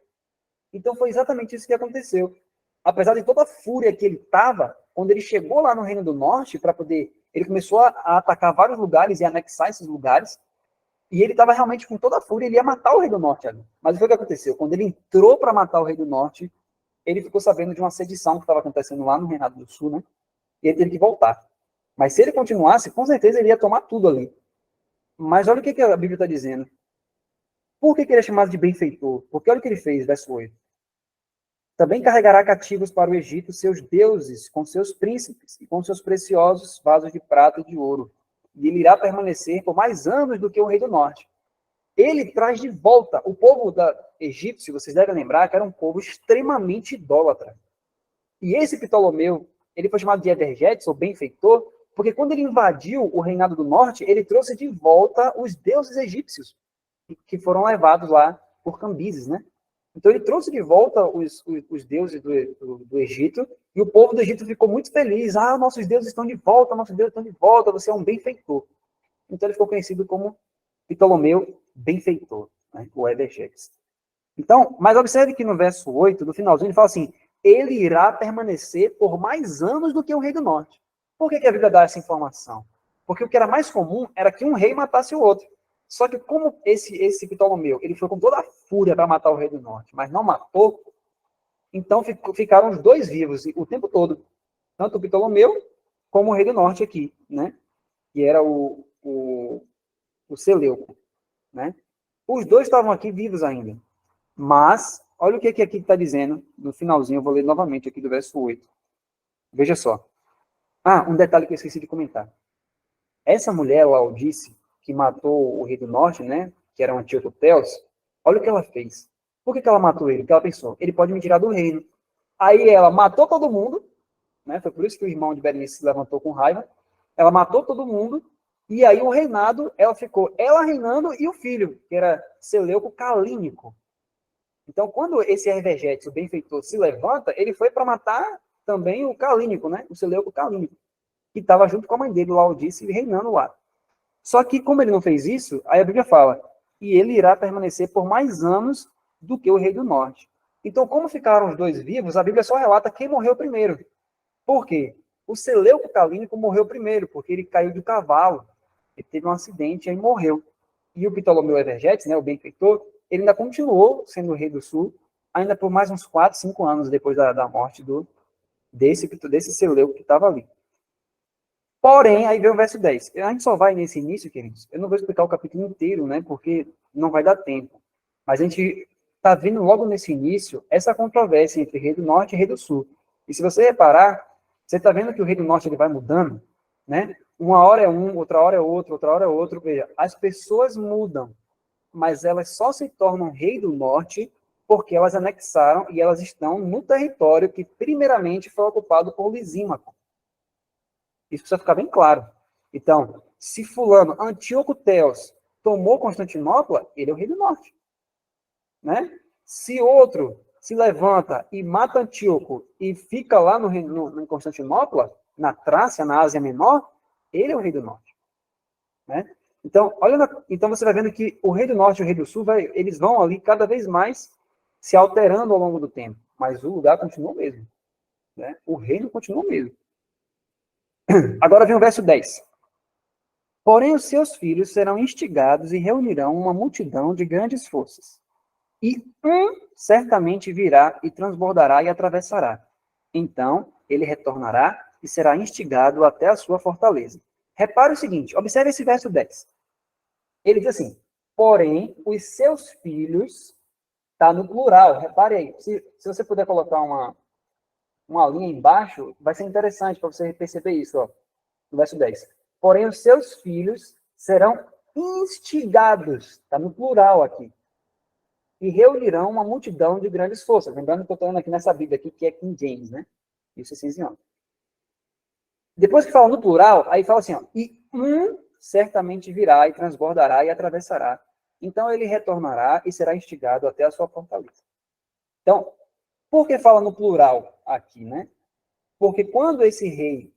Então foi exatamente isso que aconteceu. Apesar de toda a fúria que ele estava, quando ele chegou lá no Reino do Norte, para poder. Ele começou a atacar vários lugares e anexar esses lugares. E ele estava realmente com toda a fúria, ele ia matar o Rei do Norte ali. Mas foi o que aconteceu. Quando ele entrou para matar o Rei do Norte, ele ficou sabendo de uma sedição que estava acontecendo lá no Reinado do Sul, né? E ele teve que voltar. Mas se ele continuasse, com certeza ele ia tomar tudo ali. Mas olha o que a Bíblia está dizendo. Por que ele é chamado de benfeitor? Porque olha o que ele fez, verso 8. Também carregará cativos para o Egito seus deuses, com seus príncipes, e com seus preciosos vasos de prata e de ouro. E ele irá permanecer por mais anos do que o rei do norte. Ele traz de volta o povo da Egito, se vocês devem lembrar, que era um povo extremamente idólatra. E esse Ptolomeu, ele foi chamado de Evergetes, ou benfeitor, porque quando ele invadiu o reinado do norte, ele trouxe de volta os deuses egípcios, que foram levados lá por Cambises, né? Então ele trouxe de volta os deuses do Egito, e o povo do Egito ficou muito feliz. Ah, nossos deuses estão de volta, nossos deuses estão de volta, você é um benfeitor. Então ele ficou conhecido como Ptolomeu benfeitor, né? O Evergetes. Então, mas observe que no verso 8, no finalzinho, ele fala assim, ele irá permanecer por mais anos do que o rei do norte. Por que a Bíblia dá essa informação? Porque o que era mais comum era que um rei matasse o outro. Só que como esse Ptolomeu, ele foi com toda a fúria para matar o rei do norte, mas não matou, então ficaram os dois vivos o tempo todo. Tanto o Ptolomeu como o rei do norte aqui, né? Que era o Seleuco, né? Os dois estavam aqui vivos ainda. Mas, olha o que aqui está dizendo no finalzinho, eu vou ler novamente aqui do verso 8. Veja só. Ah, um detalhe que eu esqueci de comentar. Essa mulher, Laodice, que matou o rei do norte, né, que era o Antíoco Teos, olha o que ela fez. Por que ela matou ele? Porque ela pensou, ele pode me tirar do reino. Aí ela matou todo mundo, né, foi por isso que o irmão de Berenice se levantou com raiva. Ela matou todo mundo, e aí o reinado, ela ficou, ela reinando e o filho, que era Seleuco Calínico. Então, quando esse Evergetes, o benfeitor, se levanta, ele foi para matar também o Calínico, né, o Seleuco Calínico, que estava junto com a mãe dele, Laodice, reinando lá. Só que, como ele não fez isso, aí a Bíblia fala, e ele irá permanecer por mais anos do que o rei do norte. Então, como ficaram os dois vivos, a Bíblia só relata quem morreu primeiro. Por quê? O Seleuco Calínico morreu primeiro, porque ele caiu de cavalo, ele teve um acidente e aí morreu. E o Ptolomeu Evergetes, né, o benfeitor, ele ainda continuou sendo o rei do sul, ainda por mais uns 4, 5 anos depois da morte desse Seleuco que estava ali. Porém, aí vem o verso 10. A gente só vai nesse início, queridos. Eu não vou explicar o capítulo inteiro, né? Porque não vai dar tempo. Mas a gente está vendo logo nesse início essa controvérsia entre rei do norte e rei do sul. E se você reparar, você está vendo que o rei do norte ele vai mudando, né? Uma hora é um, outra hora é outro, outra hora é outro. Veja, as pessoas mudam, mas elas só se tornam rei do norte porque elas anexaram e elas estão no território que primeiramente foi ocupado por Lisímaco. Isso precisa ficar bem claro. Então, se fulano, Antíoco Teos, tomou Constantinopla, ele é o rei do norte. Né? Se outro se levanta e mata Antíoco e fica lá em Constantinopla, na Trácia, na Ásia Menor, ele é o rei do norte. Né? Então, então você vai vendo que o rei do norte e o rei do sul, eles vão ali cada vez mais se alterando ao longo do tempo. Mas o lugar continua o mesmo. Né? O reino continua o mesmo. Agora vem o verso 10. Porém, os seus filhos serão instigados e reunirão uma multidão de grandes forças. E um certamente virá e transbordará e atravessará. Então, ele retornará e será instigado até a sua fortaleza. Repare o seguinte, observe esse verso 10. Ele diz assim, porém, os seus filhos, está no plural, repare aí. Se você puder colocar uma linha embaixo, vai ser interessante para você perceber isso, ó, no verso 10. Porém, os seus filhos serão instigados, está no plural aqui, e reunirão uma multidão de grandes forças. Lembrando que eu estou aqui nessa Bíblia aqui, que é King James, né? Isso é cinziano. Depois que fala no plural, aí fala assim, ó, e um certamente virá e transbordará e atravessará. Então ele retornará e será instigado até a sua fortaleza. Então, por que fala no plural aqui, né? Porque quando esse rei,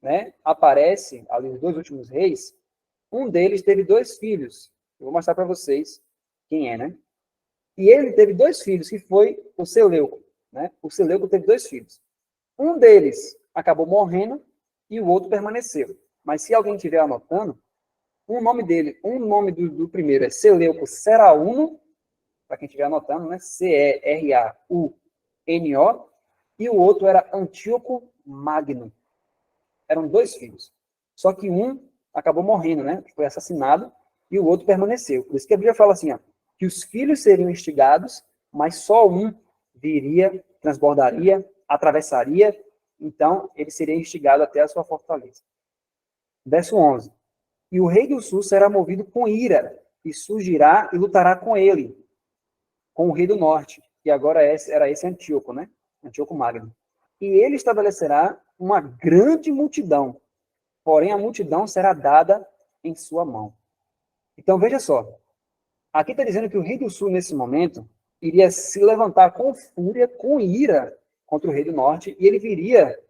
né, aparece, ali os dois últimos reis, um deles teve 2 filhos. Eu vou mostrar para vocês quem é, né? E ele teve 2 filhos, que foi o Seleuco, né? O Seleuco teve 2 filhos. Um deles acabou morrendo e o outro permaneceu. Mas se alguém estiver anotando, o nome dele, do primeiro é Seleuco Serauno, para quem estiver anotando, né? Cerauno, e o outro era Antíoco Magno. Eram 2 filhos. Só que um acabou morrendo, né? Foi assassinado, e o outro permaneceu. Por isso que a Bíblia fala assim, ó, que os filhos seriam instigados, mas só um viria, transbordaria, atravessaria, então ele seria instigado até a sua fortaleza. Verso 11. E o rei do sul será movido com ira, e surgirá e lutará com ele, com o rei do norte, que agora era esse Antíoco, né? Antíoco Magno. E ele estabelecerá uma grande multidão, porém a multidão será dada em sua mão. Então veja só, aqui está dizendo que o rei do sul, nesse momento, iria se levantar com fúria, com ira, contra o rei do norte, e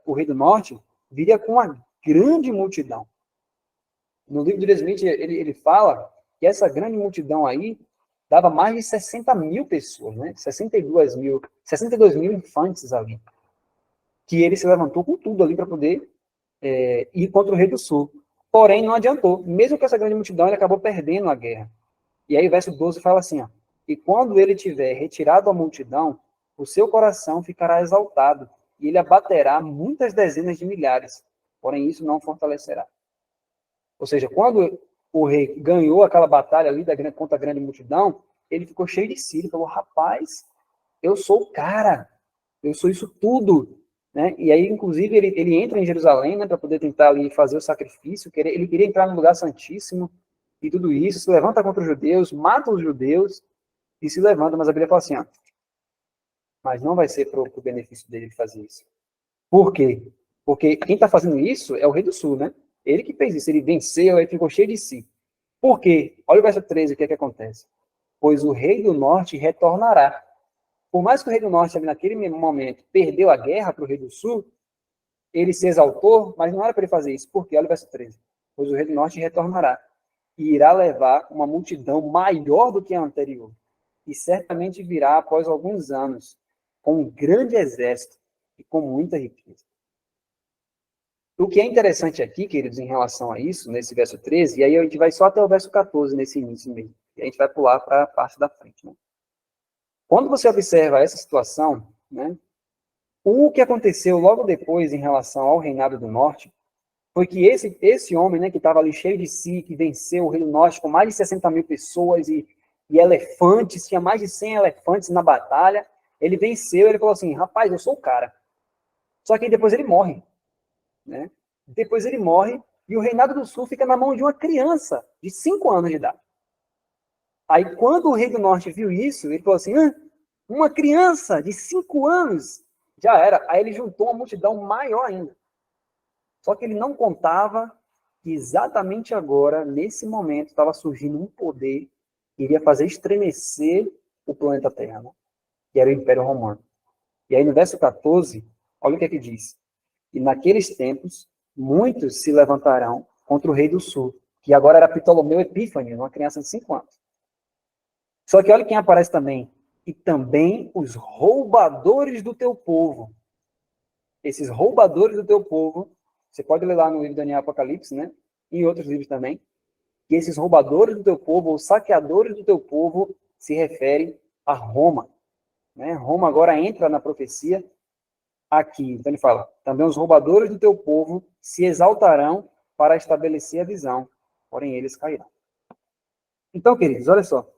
o rei do norte, viria com uma grande multidão. No livro de Smith, ele fala que essa grande multidão aí dava mais de 60 mil pessoas, né? 62 mil infantes ali. Que ele se levantou com tudo ali para poder ir contra o rei do sul. Porém, não adiantou. Mesmo com essa grande multidão, ele acabou perdendo a guerra. E aí o verso 12 fala assim, ó, e quando ele tiver retirado a multidão, o seu coração ficará exaltado, e ele abaterá muitas dezenas de milhares, porém isso não fortalecerá. Ou seja, quando o rei ganhou aquela batalha ali contra a grande multidão, ele ficou cheio de si, ele falou, rapaz, eu sou o cara, eu sou isso tudo, né? E aí, inclusive, ele entra em Jerusalém, né, para poder tentar ali fazer o sacrifício, ele queria entrar no lugar santíssimo, e tudo isso, se levanta contra os judeus, mata os judeus, e se levanta, mas a Bíblia fala assim, ó, mas não vai ser para o benefício dele fazer isso. Por quê? Porque quem está fazendo isso é o rei do sul, né? Ele que fez isso, ele venceu, ele ficou cheio de si. Por quê? Olha o verso 13, o que é que acontece? Pois o rei do norte retornará. Por mais que o rei do norte, naquele mesmo momento, perdeu a guerra para o rei do sul, ele se exaltou, mas não era para ele fazer isso. Por quê? Olha o verso 13. Pois o rei do norte retornará e irá levar uma multidão maior do que a anterior. E certamente virá após alguns anos, com um grande exército e com muita riqueza. O que é interessante aqui, queridos, em relação a isso, nesse verso 13, e aí a gente vai só até o verso 14, nesse início mesmo, e a gente vai pular para a parte da frente. Né? Quando você observa essa situação, né, o que aconteceu logo depois em relação ao reinado do norte, foi que esse homem, né, que estava ali cheio de si, que venceu o rei do norte com mais de 60 mil pessoas e elefantes, tinha mais de 100 elefantes na batalha, ele venceu, ele falou assim, rapaz, eu sou o cara. Só que depois ele morre. Né? Depois ele morre e o reinado do sul fica na mão de uma criança de 5 anos de idade. Aí quando o rei do norte viu isso, ele falou assim, uma criança de 5 anos, já era. Aí ele juntou uma multidão maior ainda. Só que ele não contava que exatamente agora, nesse momento, estava surgindo um poder que iria fazer estremecer o planeta Terra, né? Que era o Império Romano. E aí no verso 14, olha o que é que diz. E naqueles tempos, muitos se levantarão contra o rei do sul, que agora era Ptolomeu Epífanes, uma criança de 5 anos. Só que olha quem aparece também. E também os roubadores do teu povo. Esses roubadores do teu povo, você pode ler lá no livro Daniel Apocalipse, né? E em outros livros também. Que esses roubadores do teu povo, ou saqueadores do teu povo, se referem a Roma. Né? Roma agora entra na profecia aqui. Então ele fala, também os roubadores do teu povo se exaltarão para estabelecer a visão, porém eles cairão. Então, queridos, olha só.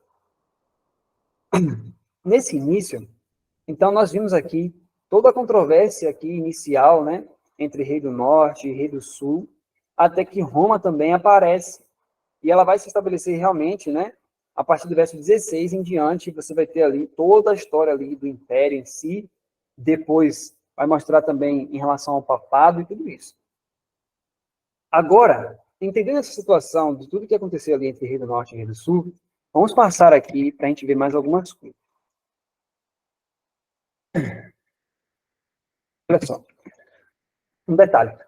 Nesse início, então nós vimos aqui toda a controvérsia aqui inicial, né, entre rei do norte e rei do sul, até que Roma também aparece. E ela vai se estabelecer realmente, né, a partir do verso 16 em diante, você vai ter ali toda a história ali do império em si, depois vai mostrar também em relação ao papado e tudo isso. Agora, entendendo essa situação de tudo que aconteceu ali entre Rei do Norte e Rei do Sul, vamos passar aqui para a gente ver mais algumas coisas. Olha só, um detalhe.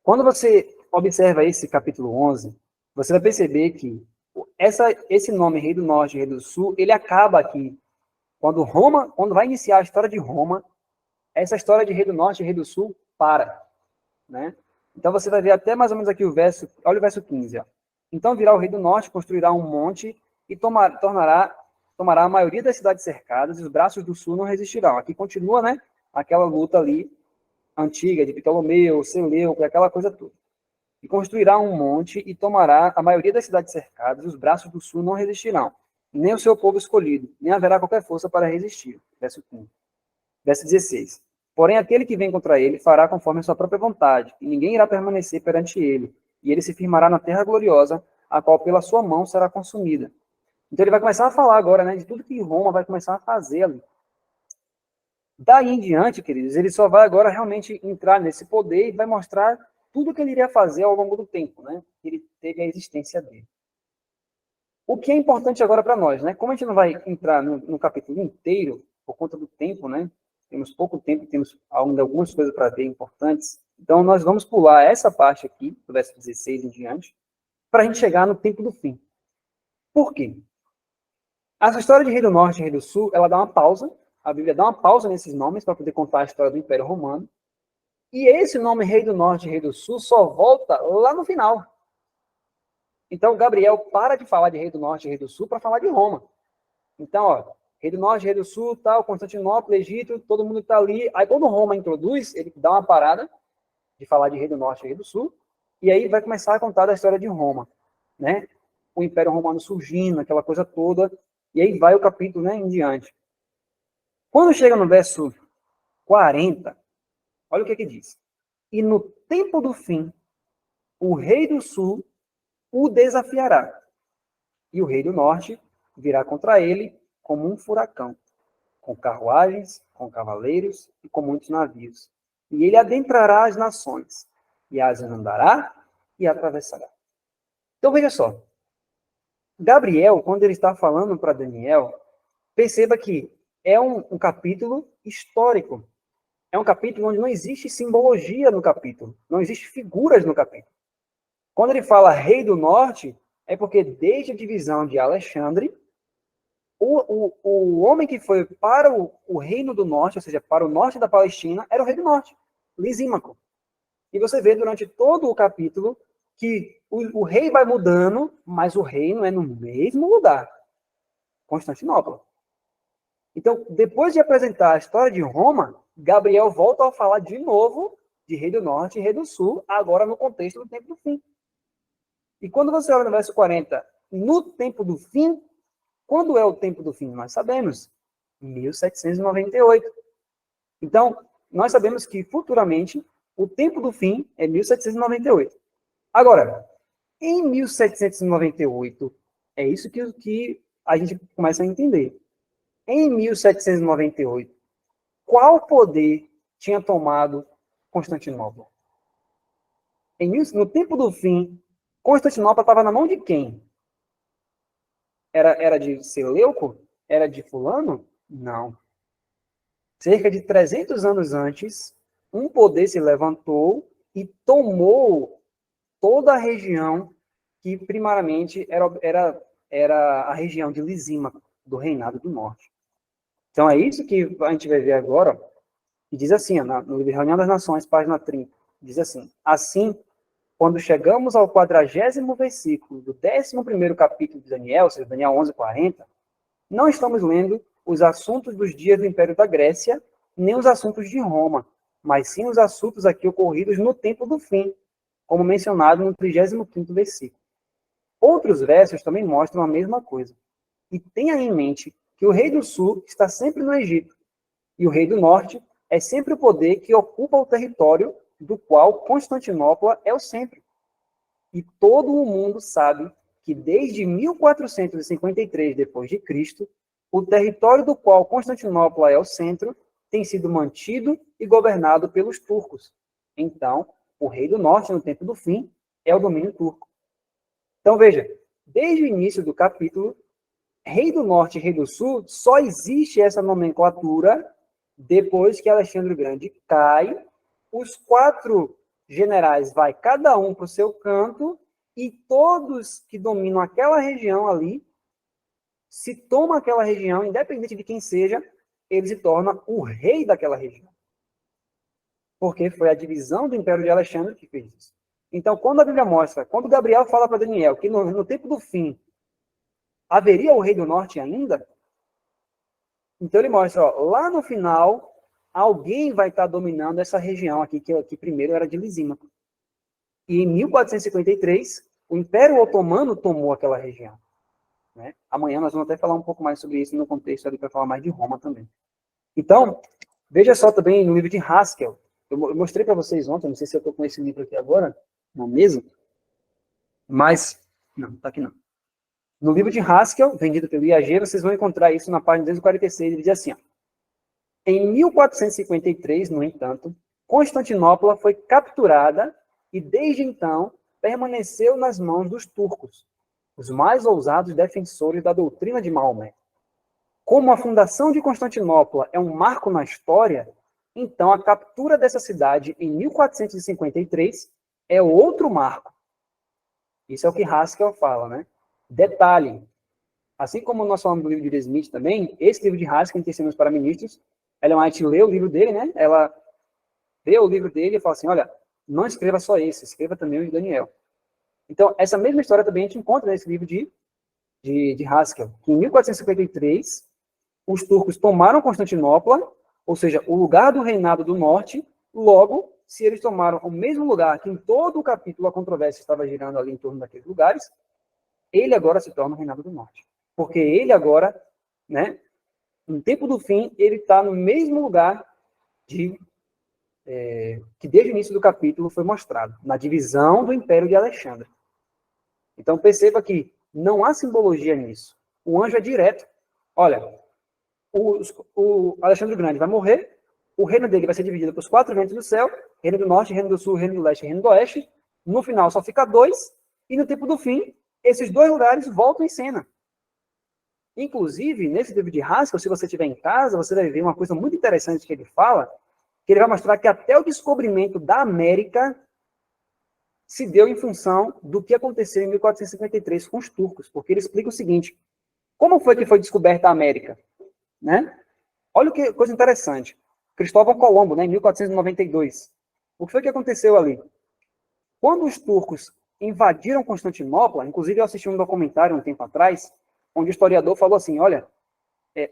Quando você observa esse capítulo 11, você vai perceber que esse nome Rei do Norte e Rei do Sul, ele acaba aqui. Quando vai iniciar a história de Roma, essa história de Rei do Norte e Rei do Sul para, né? Então você vai ver até mais ou menos aqui o verso, olha o verso 15, ó. Então virá o Rei do Norte, construirá um monte e tomará a maioria das cidades cercadas, e os braços do Sul não resistirão. Aqui continua, né, aquela luta ali antiga de Ptolomeu, Seleuco, aquela coisa toda. E construirá um monte e tomará a maioria das cidades cercadas, e os braços do Sul não resistirão, nem o seu povo escolhido, nem haverá qualquer força para resistir. Verso 15. Verso 16. Porém, aquele que vem contra ele fará conforme a sua própria vontade, e ninguém irá permanecer perante ele, e ele se firmará na terra gloriosa, a qual pela sua mão será consumida. Então ele vai começar a falar agora, né, de tudo que Roma vai começar a fazer ali. Daí em diante, queridos, ele só vai agora realmente entrar nesse poder e vai mostrar tudo que ele iria fazer ao longo do tempo, né? Ele teve a existência dele. O que é importante agora para nós, né? Como a gente não vai entrar no capítulo inteiro, por conta do tempo, né? Temos pouco tempo, temos ainda algumas coisas para ver importantes. Então, nós vamos pular essa parte aqui, do verso 16 em diante, para a gente chegar no tempo do fim. Por quê? Essa história de Rei do Norte e Rei do Sul, ela dá uma pausa. A Bíblia dá uma pausa nesses nomes para poder contar a história do Império Romano. E esse nome Rei do Norte e Rei do Sul só volta lá no final. Então, Gabriel para de falar de Rei do Norte e Rei do Sul para falar de Roma. Então, ó, Rei do Norte, Rei do Sul, tal, Constantinopla, Egito, todo mundo está ali. Aí, quando Roma introduz, ele dá uma parada de falar de Rei do Norte e Rei do Sul, e aí vai começar a contar da história de Roma, né? O Império Romano surgindo, aquela coisa toda, e aí vai o capítulo, né, em diante. Quando chega no verso 40, olha o que diz. E no tempo do fim, o Rei do Sul o desafiará, e o Rei do Norte virá contra ele como um furacão, com carruagens, com cavaleiros e com muitos navios. E ele adentrará as nações, e as inundará e atravessará. Então veja só, Gabriel, quando ele está falando para Daniel, perceba que é um capítulo histórico. É um capítulo onde não existe simbologia no capítulo, não existe figuras no capítulo. Quando ele fala Rei do Norte, é porque desde a divisão de Alexandre, o homem que foi para o Reino do Norte, ou seja, para o norte da Palestina, era o Rei do Norte, Lisímaco. E você vê durante todo o capítulo que o rei vai mudando, mas o reino é no mesmo lugar, Constantinopla. Então, depois de apresentar a história de Roma, Gabriel volta a falar de novo de Rei do Norte e Rei do Sul, agora no contexto do tempo do fim. E quando você olha no verso 40, no tempo do fim, quando é o tempo do fim? Nós sabemos, 1798. Então, nós sabemos que futuramente o tempo do fim é 1798. Agora, em 1798, é isso que a gente começa a entender. Em 1798, qual poder tinha tomado Constantinopla? No tempo do fim, Constantinopla estava na mão de quem? Era de Seleuco? Era de fulano? Não. Cerca de 300 anos antes, um poder se levantou e tomou toda a região que primariamente era a região de Lisímaco, do Reinado do Norte. Então é isso que a gente vai ver agora, que diz assim, no livro Reunião das Nações, página 30, diz assim, assim, quando chegamos ao 40º versículo do 11º capítulo de Daniel, ou seja, Daniel 11:40, não estamos lendo os assuntos dos dias do Império da Grécia, nem os assuntos de Roma, mas sim os assuntos aqui ocorridos no tempo do fim, como mencionado no 35º versículo. Outros versos também mostram a mesma coisa. E tenha em mente que o rei do sul está sempre no Egito, e o rei do norte é sempre o poder que ocupa o território do qual Constantinopla é o centro. E todo o mundo sabe que desde 1453 d.C., o território do qual Constantinopla é o centro tem sido mantido e governado pelos turcos. Então, o rei do norte, no tempo do fim, é o domínio turco. Então, veja, desde o início do capítulo, rei do norte e rei do sul, só existe essa nomenclatura depois que Alexandre o Grande cai, os 4 generais vai cada um para o seu canto, e todos que dominam aquela região ali, se toma aquela região, independente de quem seja, ele se torna o rei daquela região. Porque foi a divisão do Império de Alexandre que fez isso. Então, quando a Bíblia mostra, quando Gabriel fala para Daniel que no tempo do fim haveria o rei do norte ainda, então ele mostra, ó, lá no final, alguém vai estar dominando essa região aqui, que primeiro era de Lisímaco. E em 1453, o Império Otomano tomou aquela região. Né? Amanhã nós vamos até falar um pouco mais sobre isso no contexto ali, para falar mais de Roma também. Então, veja só também no livro de Haskell. Eu mostrei para vocês ontem, não sei se eu estou com esse livro aqui agora, na mesa, mas, não, está aqui não. No livro de Haskell, vendido pelo IAG, vocês vão encontrar isso na página 246, ele diz assim, ó, em 1453, no entanto, Constantinopla foi capturada e, desde então, permaneceu nas mãos dos turcos, os mais ousados defensores da doutrina de Maomé. Como a fundação de Constantinopla é um marco na história, então a captura dessa cidade em 1453 é outro marco. Isso é o que Haskell fala, né? Detalhe, assim como nós falamos do livro de D. Smith também, esse livro de Haskell, Testemunhos para Ministros, Ellen White lê o livro dele, né? Ela lê o livro dele e fala assim, olha, não escreva só esse, escreva também o de Daniel. Então, essa mesma história também a gente encontra nesse livro de Haskell, que em 1453, os turcos tomaram Constantinopla, ou seja, o lugar do reinado do norte, logo, se eles tomaram o mesmo lugar que em todo o capítulo a controvérsia estava girando ali em torno daqueles lugares, ele agora se torna o reinado do norte. Porque ele agora, né, no tempo do fim, ele está no mesmo lugar que desde o início do capítulo foi mostrado, na divisão do Império de Alexandre. Então perceba que não há simbologia nisso. O anjo é direto. Olha, o Alexandre Grande vai morrer, o reino dele vai ser dividido para os 4 ventos do céu, reino do norte, reino do sul, reino do leste e reino do oeste. No final só fica 2, e no tempo do fim, esses 2 lugares voltam em cena. Inclusive, nesse livro de Haskell, se você estiver em casa, você vai ver uma coisa muito interessante que ele fala, que ele vai mostrar que até o descobrimento da América se deu em função do que aconteceu em 1453 com os turcos, porque ele explica o seguinte, como foi que foi descoberta a América? Né? Olha que coisa interessante. Cristóvão Colombo, né, em 1492. O que foi que aconteceu ali? Quando os turcos invadiram Constantinopla, inclusive eu assisti um documentário um tempo atrás, onde o historiador falou assim, olha,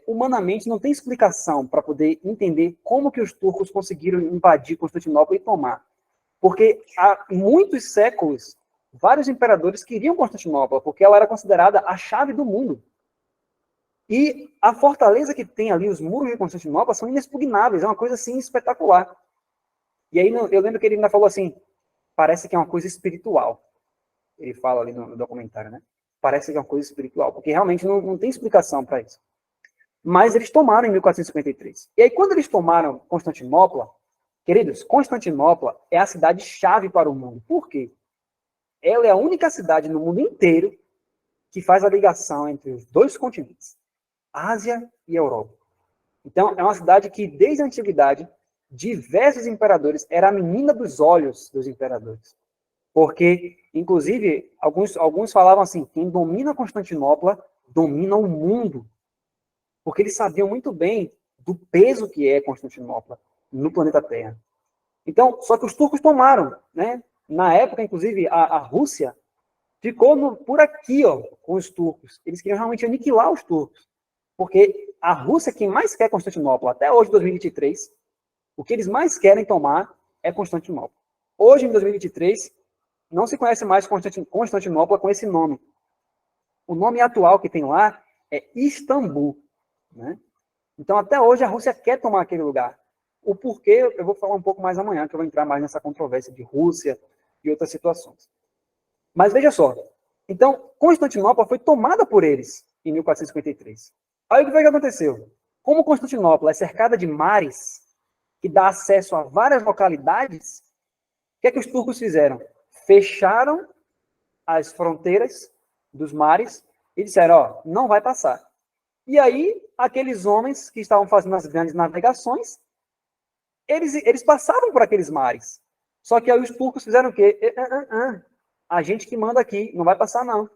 humanamente não tem explicação para poder entender como que os turcos conseguiram invadir Constantinopla e tomar. Porque há muitos séculos, vários imperadores queriam Constantinopla, porque ela era considerada a chave do mundo. E a fortaleza que tem ali, os muros de Constantinopla, são inexpugnáveis, é uma coisa assim espetacular. E aí eu lembro que ele ainda falou assim, parece que é uma coisa espiritual. Ele fala ali no documentário, né? Parece que é uma coisa espiritual, porque realmente não tem explicação para isso. Mas eles tomaram em 1453. E aí, quando eles tomaram Constantinopla, queridos, Constantinopla é a cidade-chave para o mundo. Por quê? Ela é a única cidade no mundo inteiro que faz a ligação entre os 2 continentes, Ásia e Europa. Então, é uma cidade que, desde a antiguidade, diversos imperadores, era a menina dos olhos dos imperadores. Porque, inclusive, alguns falavam assim, quem domina Constantinopla domina o mundo. Porque eles sabiam muito bem do peso que é Constantinopla no planeta Terra. Então, só que os turcos tomaram, né? Na época, inclusive, a Rússia ficou por aqui, ó, com os turcos. Eles queriam realmente aniquilar os turcos. Porque a Rússia, quem mais quer Constantinopla, até hoje, 2023, o que eles mais querem tomar é Constantinopla. Hoje, em 2023, não se conhece mais Constantinopla com esse nome. O nome atual que tem lá é Istambul. Né? Então, até hoje, a Rússia quer tomar aquele lugar. O porquê, eu vou falar um pouco mais amanhã, que eu vou entrar mais nessa controvérsia de Rússia e outras situações. Mas veja só, Então, Constantinopla foi tomada por eles em 1453. Aí o que foi que aconteceu? Como Constantinopla é cercada de mares, que dá acesso a várias localidades, o que é que os turcos fizeram? Fecharam as fronteiras dos mares e disseram, ó, não vai passar. E aí, aqueles homens que estavam fazendo as grandes navegações, eles passavam por aqueles mares. Só que aí os turcos fizeram o quê? A gente que manda aqui, não vai passar não.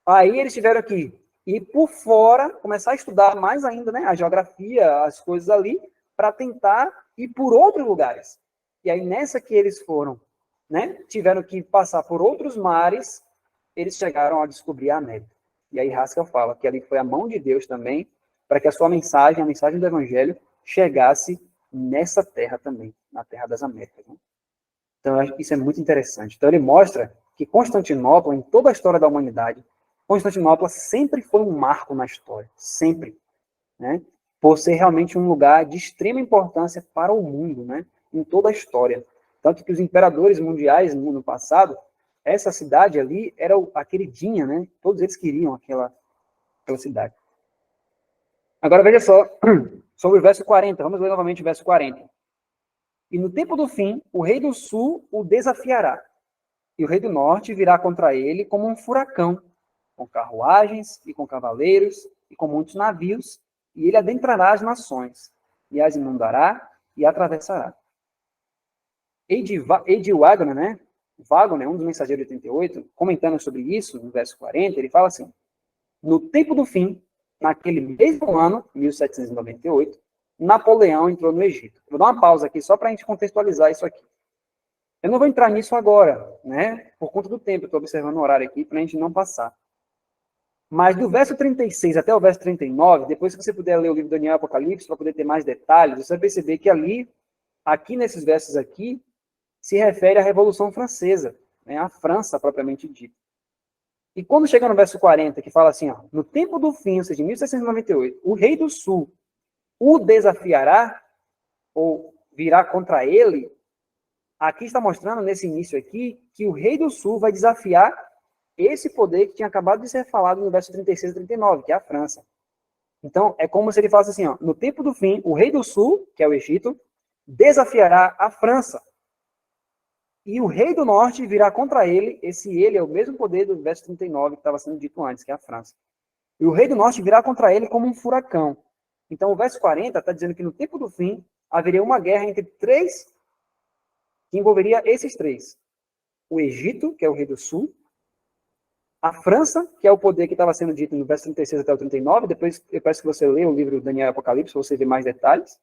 Aí eles tiveram que ir por fora, começar a estudar mais ainda, né, a geografia, as coisas ali, para tentar ir por outros lugares. E aí nessa que eles foram, né, tiveram que passar por outros mares, eles chegaram a descobrir a América. E aí Haskell fala que ali foi a mão de Deus também, para que a sua mensagem, a mensagem do Evangelho, chegasse nessa terra também, na terra das Américas. Né? Então isso é muito interessante. Então ele mostra que Constantinopla, em toda a história da humanidade, Constantinopla sempre foi um marco na história, sempre, né? Por ser realmente um lugar de extrema importância para o mundo, né? Em toda a história. Tanto que os imperadores mundiais no passado, essa cidade ali era a queridinha, né? Todos eles queriam aquela cidade. Agora veja só, sobre o verso 40, vamos ler novamente o verso 40. E no tempo do fim, o rei do sul o desafiará, e o rei do norte virá contra ele como um furacão, com carruagens e com cavaleiros e com muitos navios, e ele adentrará as nações, e as inundará e atravessará. Eide Wagner, né? Wagner, um dos mensageiros de 88, comentando sobre isso, no verso 40, ele fala assim, no tempo do fim, naquele mesmo ano, 1798, Napoleão entrou no Egito. Vou dar uma pausa aqui só para a gente contextualizar isso aqui. Eu não vou entrar nisso agora, né? Por conta do tempo, eu estou observando o horário aqui para a gente não passar. Mas do verso 36 até o verso 39, depois que você puder ler o livro Daniel e Apocalipse, para poder ter mais detalhes, você vai perceber que ali, aqui nesses versos aqui, se refere à Revolução Francesa, né, à França propriamente dita. E quando chega no verso 40, que fala assim, ó, no tempo do fim, ou seja, em 1798, o rei do sul o desafiará, ou virá contra ele, aqui está mostrando, nesse início aqui, que o rei do sul vai desafiar esse poder que tinha acabado de ser falado no verso 36 e 39, que é a França. Então, é como se ele falasse assim, ó, no tempo do fim, o rei do sul, que é o Egito, desafiará a França. E o rei do norte virá contra ele, esse ele é o mesmo poder do verso 39 que estava sendo dito antes, que é a França. E o rei do norte virá contra ele como um furacão. Então, o verso 40 está dizendo que no tempo do fim, haveria uma guerra entre três, que envolveria esses três. O Egito, que é o rei do sul, a França, que é o poder que estava sendo dito no verso 36 até o 39, depois eu peço que você leia o livro Daniel e Apocalipse, para você ver mais detalhes,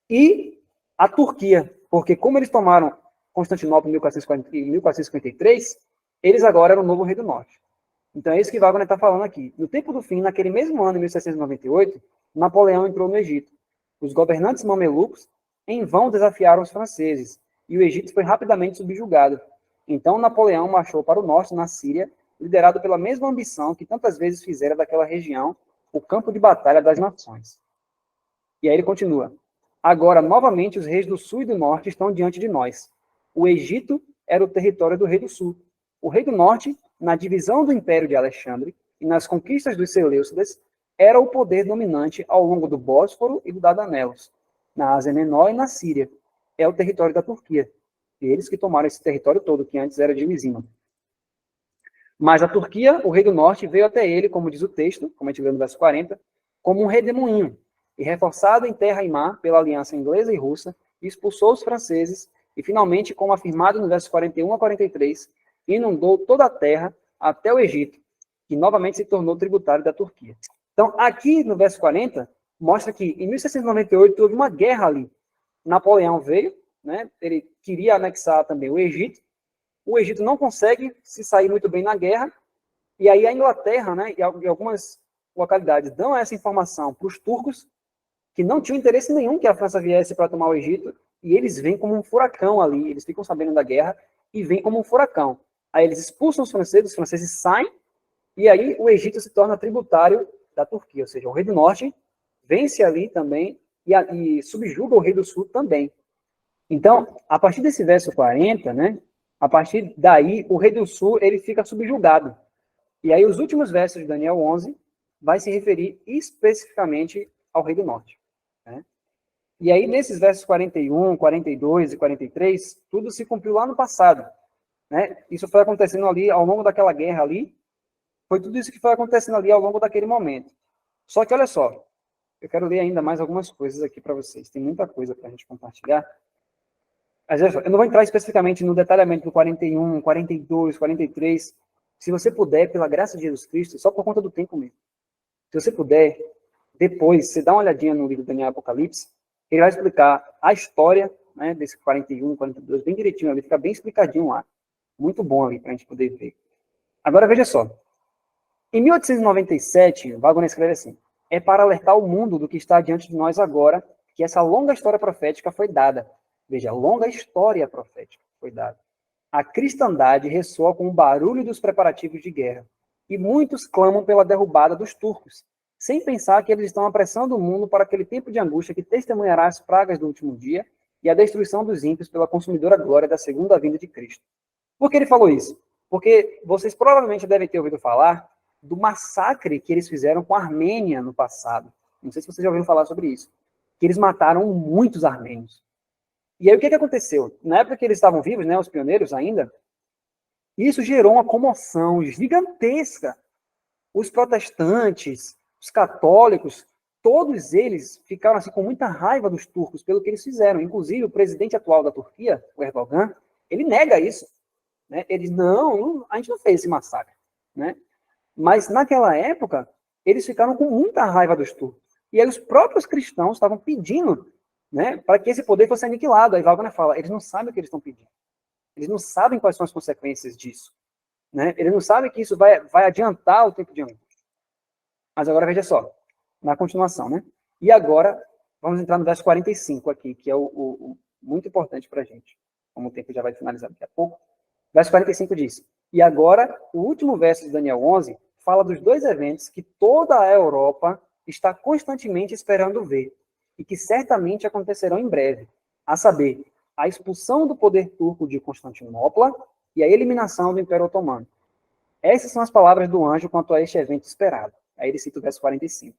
e a Turquia, porque como eles tomaram Constantinopla em 1453, eles agora eram o novo rei do norte. Então é isso que Wagner está falando aqui. No tempo do fim, naquele mesmo ano, em 1798, Napoleão entrou no Egito. Os governantes mamelucos em vão desafiaram os franceses, e o Egito foi rapidamente subjugado. Então Napoleão marchou para o norte, na Síria, liderado pela mesma ambição que tantas vezes fizera daquela região o campo de batalha das nações. E aí ele continua. Agora, novamente, os reis do sul e do norte estão diante de nós. O Egito era o território do rei do sul. O rei do norte, na divisão do Império de Alexandre e nas conquistas dos Seleucidas, era o poder dominante ao longo do Bósforo e do Dardanelos, na Ásia Menor e na Síria. É o território da Turquia. Eles que tomaram esse território todo, que antes era de Lisina. Mas a Turquia, o rei do norte, veio até ele, como diz o texto, como a gente vê no verso 40, como um redemoinho, e reforçado em terra e mar pela aliança inglesa e russa, expulsou os franceses, e finalmente, como afirmado no verso 41 a 43, inundou toda a terra até o Egito, que novamente se tornou tributário da Turquia. Então, aqui no verso 40, mostra que em 1798 houve uma guerra ali. Napoleão veio, né, ele queria anexar também o Egito não consegue se sair muito bem na guerra, e aí a Inglaterra, né, e algumas localidades dão essa informação para os turcos, que não tinham interesse nenhum que a França viesse para tomar o Egito, e eles vêm como um furacão ali, eles ficam sabendo da guerra, e vêm como um furacão. Aí eles expulsam os franceses saem, e aí o Egito se torna tributário da Turquia, ou seja, o rei do norte vence ali também, e subjuga o rei do sul também. Então, a partir desse verso 40, né, A partir daí, o rei do sul ele fica subjugado. E aí os últimos versos de Daniel 11 vai se referir especificamente ao rei do norte. Né? E aí nesses versos 41, 42 e 43, tudo se cumpriu lá no passado. Né? Isso foi acontecendo ali ao longo daquela guerra ali. Foi tudo isso que foi acontecendo ali ao longo daquele momento. Só que olha só, eu quero ler ainda mais algumas coisas aqui para vocês. Tem muita coisa para a gente compartilhar. Mas eu não vou entrar especificamente no detalhamento do 41, 42, 43. Se você puder, pela graça de Jesus Cristo, só por conta do tempo mesmo. Se você puder, depois, você dá uma olhadinha no livro Daniel Apocalipse, ele vai explicar a história, né, desse 41, 42, bem direitinho ali, fica bem explicadinho lá. Muito bom ali para a gente poder ver. Agora, veja só. Em 1897, Wagner escreve assim: é para alertar o mundo do que está diante de nós agora que essa longa história profética foi dada. Veja, longa história profética foi dada. A cristandade ressoa com o barulho dos preparativos de guerra, e muitos clamam pela derrubada dos turcos, sem pensar que eles estão apressando o mundo para aquele tempo de angústia que testemunhará as pragas do último dia e a destruição dos ímpios pela consumidora glória da segunda vinda de Cristo. Por que ele falou isso? Porque vocês provavelmente devem ter ouvido falar do massacre que eles fizeram com a Armênia no passado. Não sei se vocês já ouviram falar sobre isso. Que eles mataram muitos armênios. E aí o que aconteceu? Na época que eles estavam vivos, né, os pioneiros ainda, isso gerou uma comoção gigantesca. Os protestantes, os católicos, todos eles ficaram assim com muita raiva dos turcos pelo que eles fizeram. Inclusive o presidente atual da Turquia, o Erdogan, ele nega isso. Né? Ele diz, não, a gente não fez esse massacre. Né? Mas naquela época, eles ficaram com muita raiva dos turcos. E aí os próprios cristãos estavam pedindo, né, para que esse poder fosse aniquilado. Aí Wagner fala, eles não sabem o que eles estão pedindo. Eles não sabem quais são as consequências disso. Né? Eles não sabem que isso vai adiantar o tempo de angústia. Mas agora veja só, na continuação, né? E agora, vamos entrar no verso 45 aqui, que é o muito importante para a gente. Como o tempo já vai finalizar daqui a pouco. Verso 45 diz, e agora, o último verso de Daniel 11 fala dos dois eventos que toda a Europa está constantemente esperando ver, e que certamente acontecerão em breve, a saber, a expulsão do poder turco de Constantinopla e a eliminação do Império Otomano. Essas são as palavras do anjo quanto a este evento esperado. Aí ele cita o verso 45.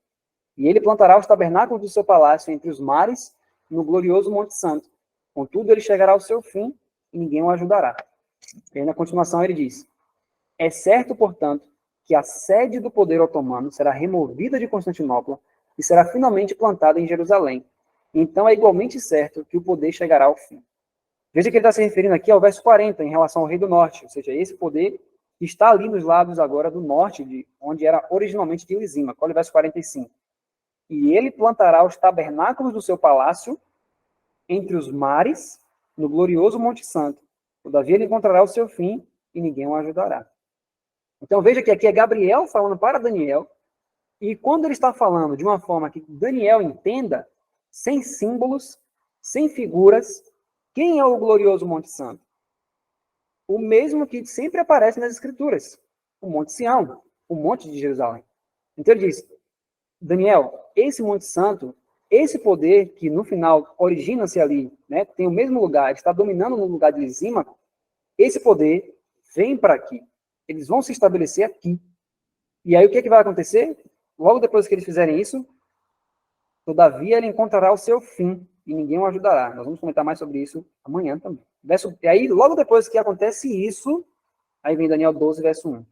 E ele plantará os tabernáculos do seu palácio entre os mares, no glorioso Monte Santo. Contudo, ele chegará ao seu fim e ninguém o ajudará. E aí, na continuação, ele diz, é certo, portanto, que a sede do poder otomano será removida de Constantinopla e será finalmente plantada em Jerusalém. Então é igualmente certo que o poder chegará ao fim. Veja que ele está se referindo aqui ao verso 40, em relação ao rei do norte, ou seja, esse poder que está ali nos lados agora do norte, de onde era originalmente de Lisímaco. Olha o verso 45. E ele plantará os tabernáculos do seu palácio entre os mares, no glorioso Monte Santo. Todavia ele encontrará o seu fim e ninguém o ajudará. Então veja que aqui é Gabriel falando para Daniel, e quando ele está falando de uma forma que Daniel entenda, sem símbolos, sem figuras, quem é o glorioso Monte Santo? O mesmo que sempre aparece nas Escrituras, o Monte Sião, o Monte de Jerusalém. Então ele diz, Daniel, esse Monte Santo, esse poder que no final origina-se ali, né, tem o mesmo lugar, está dominando no lugar de Lisímaco, esse poder vem para aqui. Eles vão se estabelecer aqui. E aí o que vai acontecer? Logo depois que eles fizerem isso, todavia ele encontrará o seu fim e ninguém o ajudará. Nós vamos comentar mais sobre isso amanhã também. E aí, logo depois que acontece isso, aí vem Daniel 12, verso 1.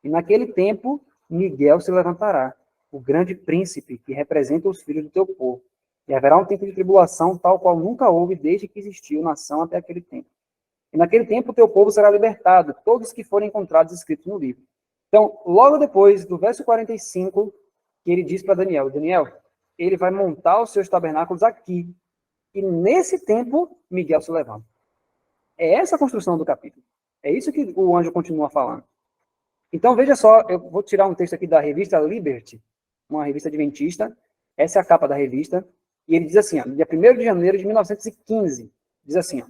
E naquele tempo, Miguel se levantará, o grande príncipe que representa os filhos do teu povo. E haverá um tempo de tribulação tal qual nunca houve desde que existiu nação até aquele tempo. E naquele tempo o teu povo será libertado, todos que forem encontrados escritos no livro. Então, logo depois do verso 45, que ele diz para Daniel, Daniel, ele vai montar os seus tabernáculos aqui. E nesse tempo, Miguel se levanta. É essa a construção do capítulo. É isso que o anjo continua falando. Então, veja só, eu vou tirar um texto aqui da revista Liberty, uma revista adventista. Essa é a capa da revista. E ele diz assim, ó, dia 1º de janeiro de 1915, diz assim, ó,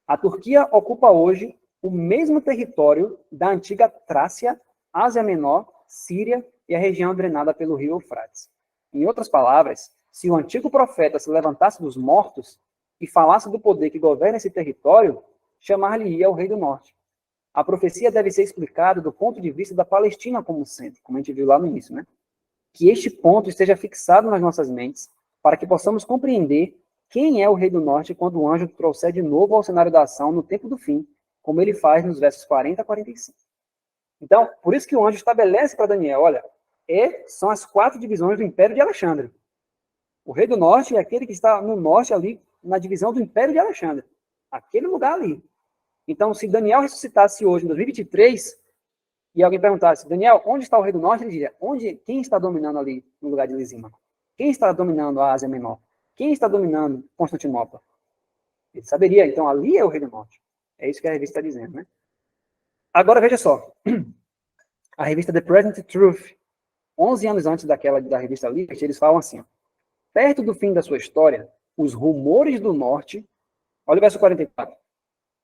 a Turquia ocupa hoje o mesmo território da antiga Trácia, Ásia Menor, Síria e a região drenada pelo rio Eufrates. Em outras palavras, se o antigo profeta se levantasse dos mortos e falasse do poder que governa esse território, chamar-lhe-ia o rei do norte. A profecia deve ser explicada do ponto de vista da Palestina como centro, como a gente viu lá no início, né? Que este ponto esteja fixado nas nossas mentes, para que possamos compreender quem é o rei do norte quando o anjo trouxer de novo ao cenário da ação no tempo do fim, como ele faz nos versos 40 a 45. Então, por isso que o anjo estabelece para Daniel, olha, são as 4 divisões do Império de Alexandre. O rei do norte é aquele que está no norte ali, na divisão do Império de Alexandre. Aquele lugar ali. Então, se Daniel ressuscitasse hoje, em 2023, e alguém perguntasse, Daniel, onde está o rei do norte? Ele diria, quem está dominando ali no lugar de Lisímaco? Quem está dominando a Ásia Menor? Quem está dominando Constantinopla? Ele saberia, então ali é o rei do norte. É isso que a revista está dizendo, né? Agora, veja só. A revista The Present Truth, 11 anos antes daquela da revista Liberty, eles falam assim, ó, perto do fim da sua história, os rumores do norte, olha o verso 44,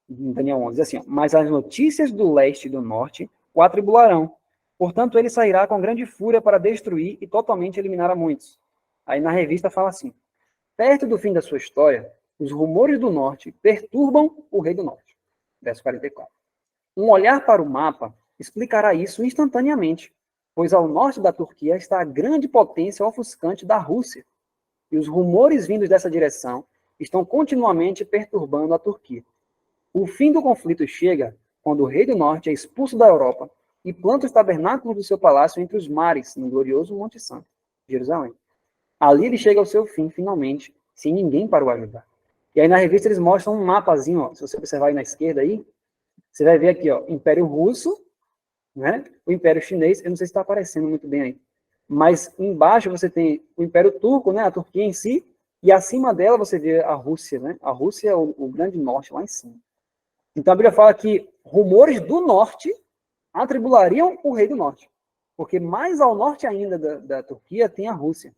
Daniel 11, diz assim, ó, mas as notícias do leste e do norte o atribularão. Portanto, ele sairá com grande fúria para destruir e totalmente eliminar a muitos. Aí na revista fala assim, perto do fim da sua história, os rumores do norte perturbam o rei do norte. Verso 44. Um olhar para o mapa explicará isso instantaneamente, pois ao norte da Turquia está a grande potência ofuscante da Rússia, e os rumores vindos dessa direção estão continuamente perturbando a Turquia. O fim do conflito chega quando o rei do norte é expulso da Europa e planta os tabernáculos do seu palácio entre os mares, no glorioso Monte Santo, Jerusalém. Ali ele chega ao seu fim, finalmente, sem ninguém para o ajudar. E aí na revista eles mostram um mapazinho, ó, se você observar aí na esquerda aí, você vai ver aqui, ó, Império Russo, né? O Império Chinês, eu não sei se está aparecendo muito bem aí, mas embaixo você tem o Império Turco, né? A Turquia em si, e acima dela você vê a Rússia, né? A Rússia é o grande norte lá em cima. Então a Bíblia fala que rumores do norte atribulariam o rei do norte, porque mais ao norte ainda da Turquia tem a Rússia,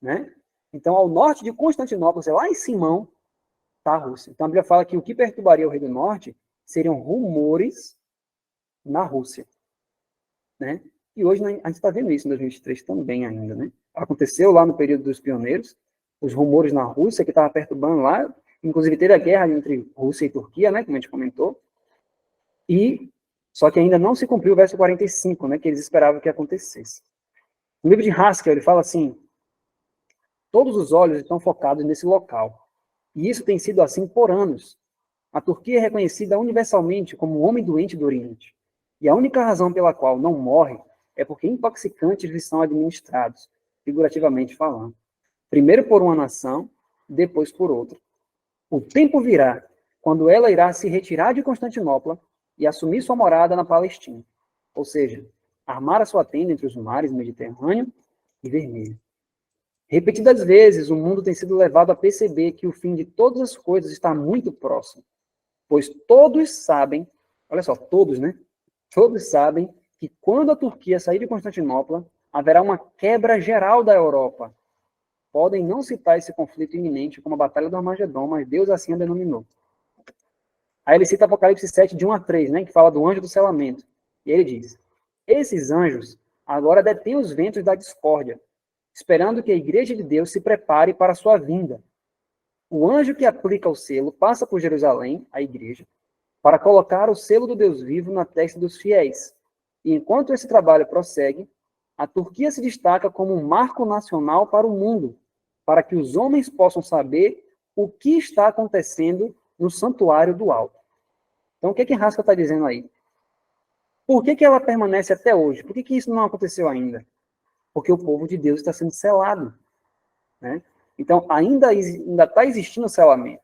né? Então ao norte de Constantinopla, lá em Simão, está a Rússia. Então a Bíblia fala que o que perturbaria o rei do norte seriam rumores na Rússia, né? E hoje a gente está vendo isso em 2023 também ainda, né? Aconteceu lá no período dos pioneiros, os rumores na Rússia que estavam perturbando lá, inclusive teve a guerra entre Rússia e Turquia, né? Como a gente comentou, e só que ainda não se cumpriu o verso 45, né? Que eles esperavam que acontecesse. No livro de Haskell, ele fala assim, todos os olhos estão focados nesse local, e isso tem sido assim por anos. A Turquia é reconhecida universalmente como o homem doente do Oriente. E a única razão pela qual não morre é porque intoxicantes lhes são administrados, figurativamente falando. Primeiro por uma nação, depois por outra. O tempo virá, quando ela irá se retirar de Constantinopla e assumir sua morada na Palestina. Ou seja, armar a sua tenda entre os mares Mediterrâneo e Vermelho. Repetidas vezes, o mundo tem sido levado a perceber que o fim de todas as coisas está muito próximo. Pois todos sabem, olha só, todos, né? Todos sabem que quando a Turquia sair de Constantinopla, haverá uma quebra geral da Europa. Podem não citar esse conflito iminente como a Batalha do Armagedon, mas Deus assim a denominou. Aí ele cita Apocalipse 7, de 1 a 3, né? Que fala do anjo do selamento. E ele diz, esses anjos agora detêm os ventos da discórdia, esperando que a igreja de Deus se prepare para a sua vinda. O anjo que aplica o selo passa por Jerusalém, a igreja, para colocar o selo do Deus vivo na testa dos fiéis. E enquanto esse trabalho prossegue, a Turquia se destaca como um marco nacional para o mundo, para que os homens possam saber o que está acontecendo no santuário do alto. Então, o que Haskell está dizendo aí? Por que ela permanece até hoje? Por que isso não aconteceu ainda? Porque o povo de Deus está sendo selado, né? Então, ainda está existindo o selamento.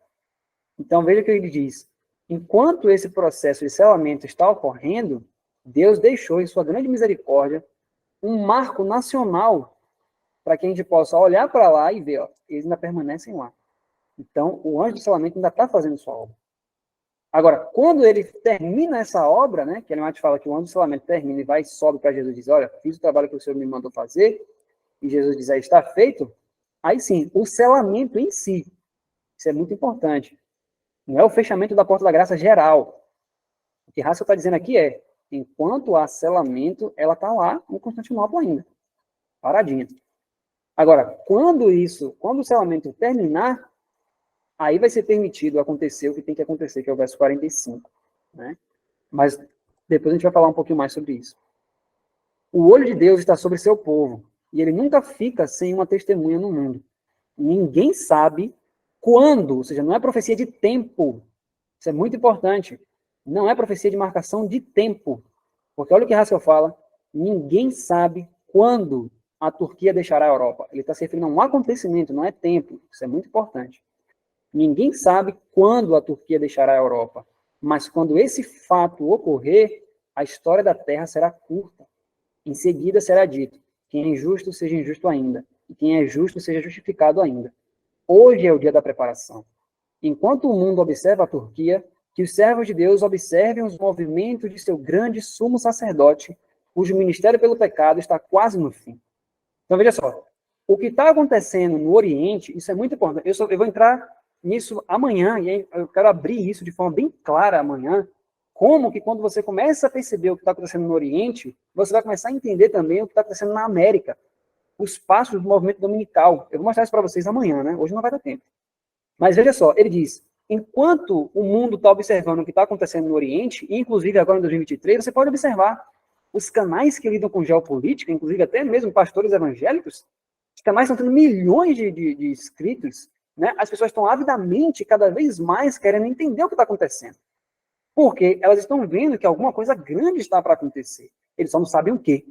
Então, veja o que ele diz. Enquanto esse processo de selamento está ocorrendo, Deus deixou, em sua grande misericórdia, um marco nacional para que a gente possa olhar para lá e ver, ó, eles ainda permanecem lá. Então, o anjo do selamento ainda está fazendo sua obra. Agora, quando ele termina essa obra, né, que ele fala que o anjo do selamento termina e vai e sobe para Jesus e diz, olha, fiz o trabalho que o Senhor me mandou fazer, e Jesus diz, aí está feito, aí sim, o selamento em si, isso é muito importante, não é o fechamento da porta da graça geral. O que Haskell está dizendo aqui é, enquanto há selamento, ela está lá em Constantinopla ainda, paradinha. Agora, quando o selamento terminar, aí vai ser permitido acontecer o que tem que acontecer, que é o verso 45. Né? Mas depois a gente vai falar um pouquinho mais sobre isso. O olho de Deus está sobre seu povo, e ele nunca fica sem uma testemunha no mundo. Ninguém sabe quando, ou seja, não é profecia de tempo. Isso é muito importante. Não é profecia de marcação de tempo. Porque olha o que Haskell fala, ninguém sabe quando a Turquia deixará a Europa. Ele está se referindo a um acontecimento, não é tempo. Isso é muito importante. Ninguém sabe quando a Turquia deixará a Europa. Mas quando esse fato ocorrer, a história da Terra será curta. Em seguida será dito, quem é injusto, seja injusto ainda. E quem é justo, seja justificado ainda. Hoje é o dia da preparação. Enquanto o mundo observa a Turquia, que os servos de Deus observem os movimentos de seu grande sumo sacerdote, cujo ministério pelo pecado está quase no fim. Então, veja só, o que está acontecendo no Oriente, isso é muito importante. Eu vou entrar nisso amanhã, e eu quero abrir isso de forma bem clara amanhã, como que quando você começa a perceber o que está acontecendo no Oriente, você vai começar a entender também o que está acontecendo na América, os passos do movimento dominical. Eu vou mostrar isso para vocês amanhã, né? Hoje não vai dar tempo. Mas veja só, ele diz, enquanto o mundo está observando o que está acontecendo no Oriente, e inclusive agora em 2023, você pode observar os canais que lidam com geopolítica, inclusive até mesmo pastores evangélicos, os canais estão tendo milhões de inscritos, né? As pessoas estão avidamente, cada vez mais, querendo entender o que está acontecendo. Porque elas estão vendo que alguma coisa grande está para acontecer. Eles só não sabem o quê.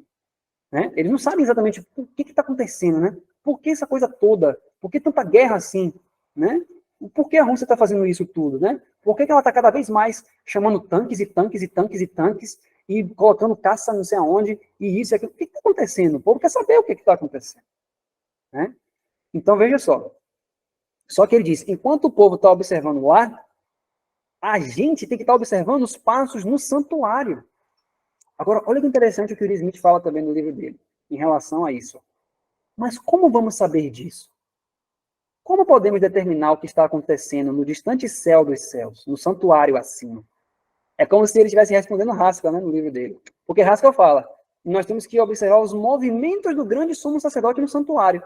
Né? Eles não sabem exatamente o que está acontecendo, né? Por que essa coisa toda? Por que tanta guerra assim? Né? Por que a Rússia está fazendo isso tudo? Né? Por que ela está cada vez mais chamando tanques e tanques e tanques e tanques e colocando caça não sei aonde e isso e aquilo? O que está acontecendo? O povo quer saber o que está acontecendo. Né? Então, veja só. Só que ele diz, enquanto o povo está observando lá, a gente tem que estar observando os passos no santuário. Agora, olha que interessante o que o Smith fala também no livro dele, em relação a isso. Mas como vamos saber disso? Como podemos determinar o que está acontecendo no distante céu dos céus, no santuário acima? É como se ele estivesse respondendo Haskell, né, no livro dele. Porque Haskell fala, nós temos que observar os movimentos do grande sumo sacerdote no santuário.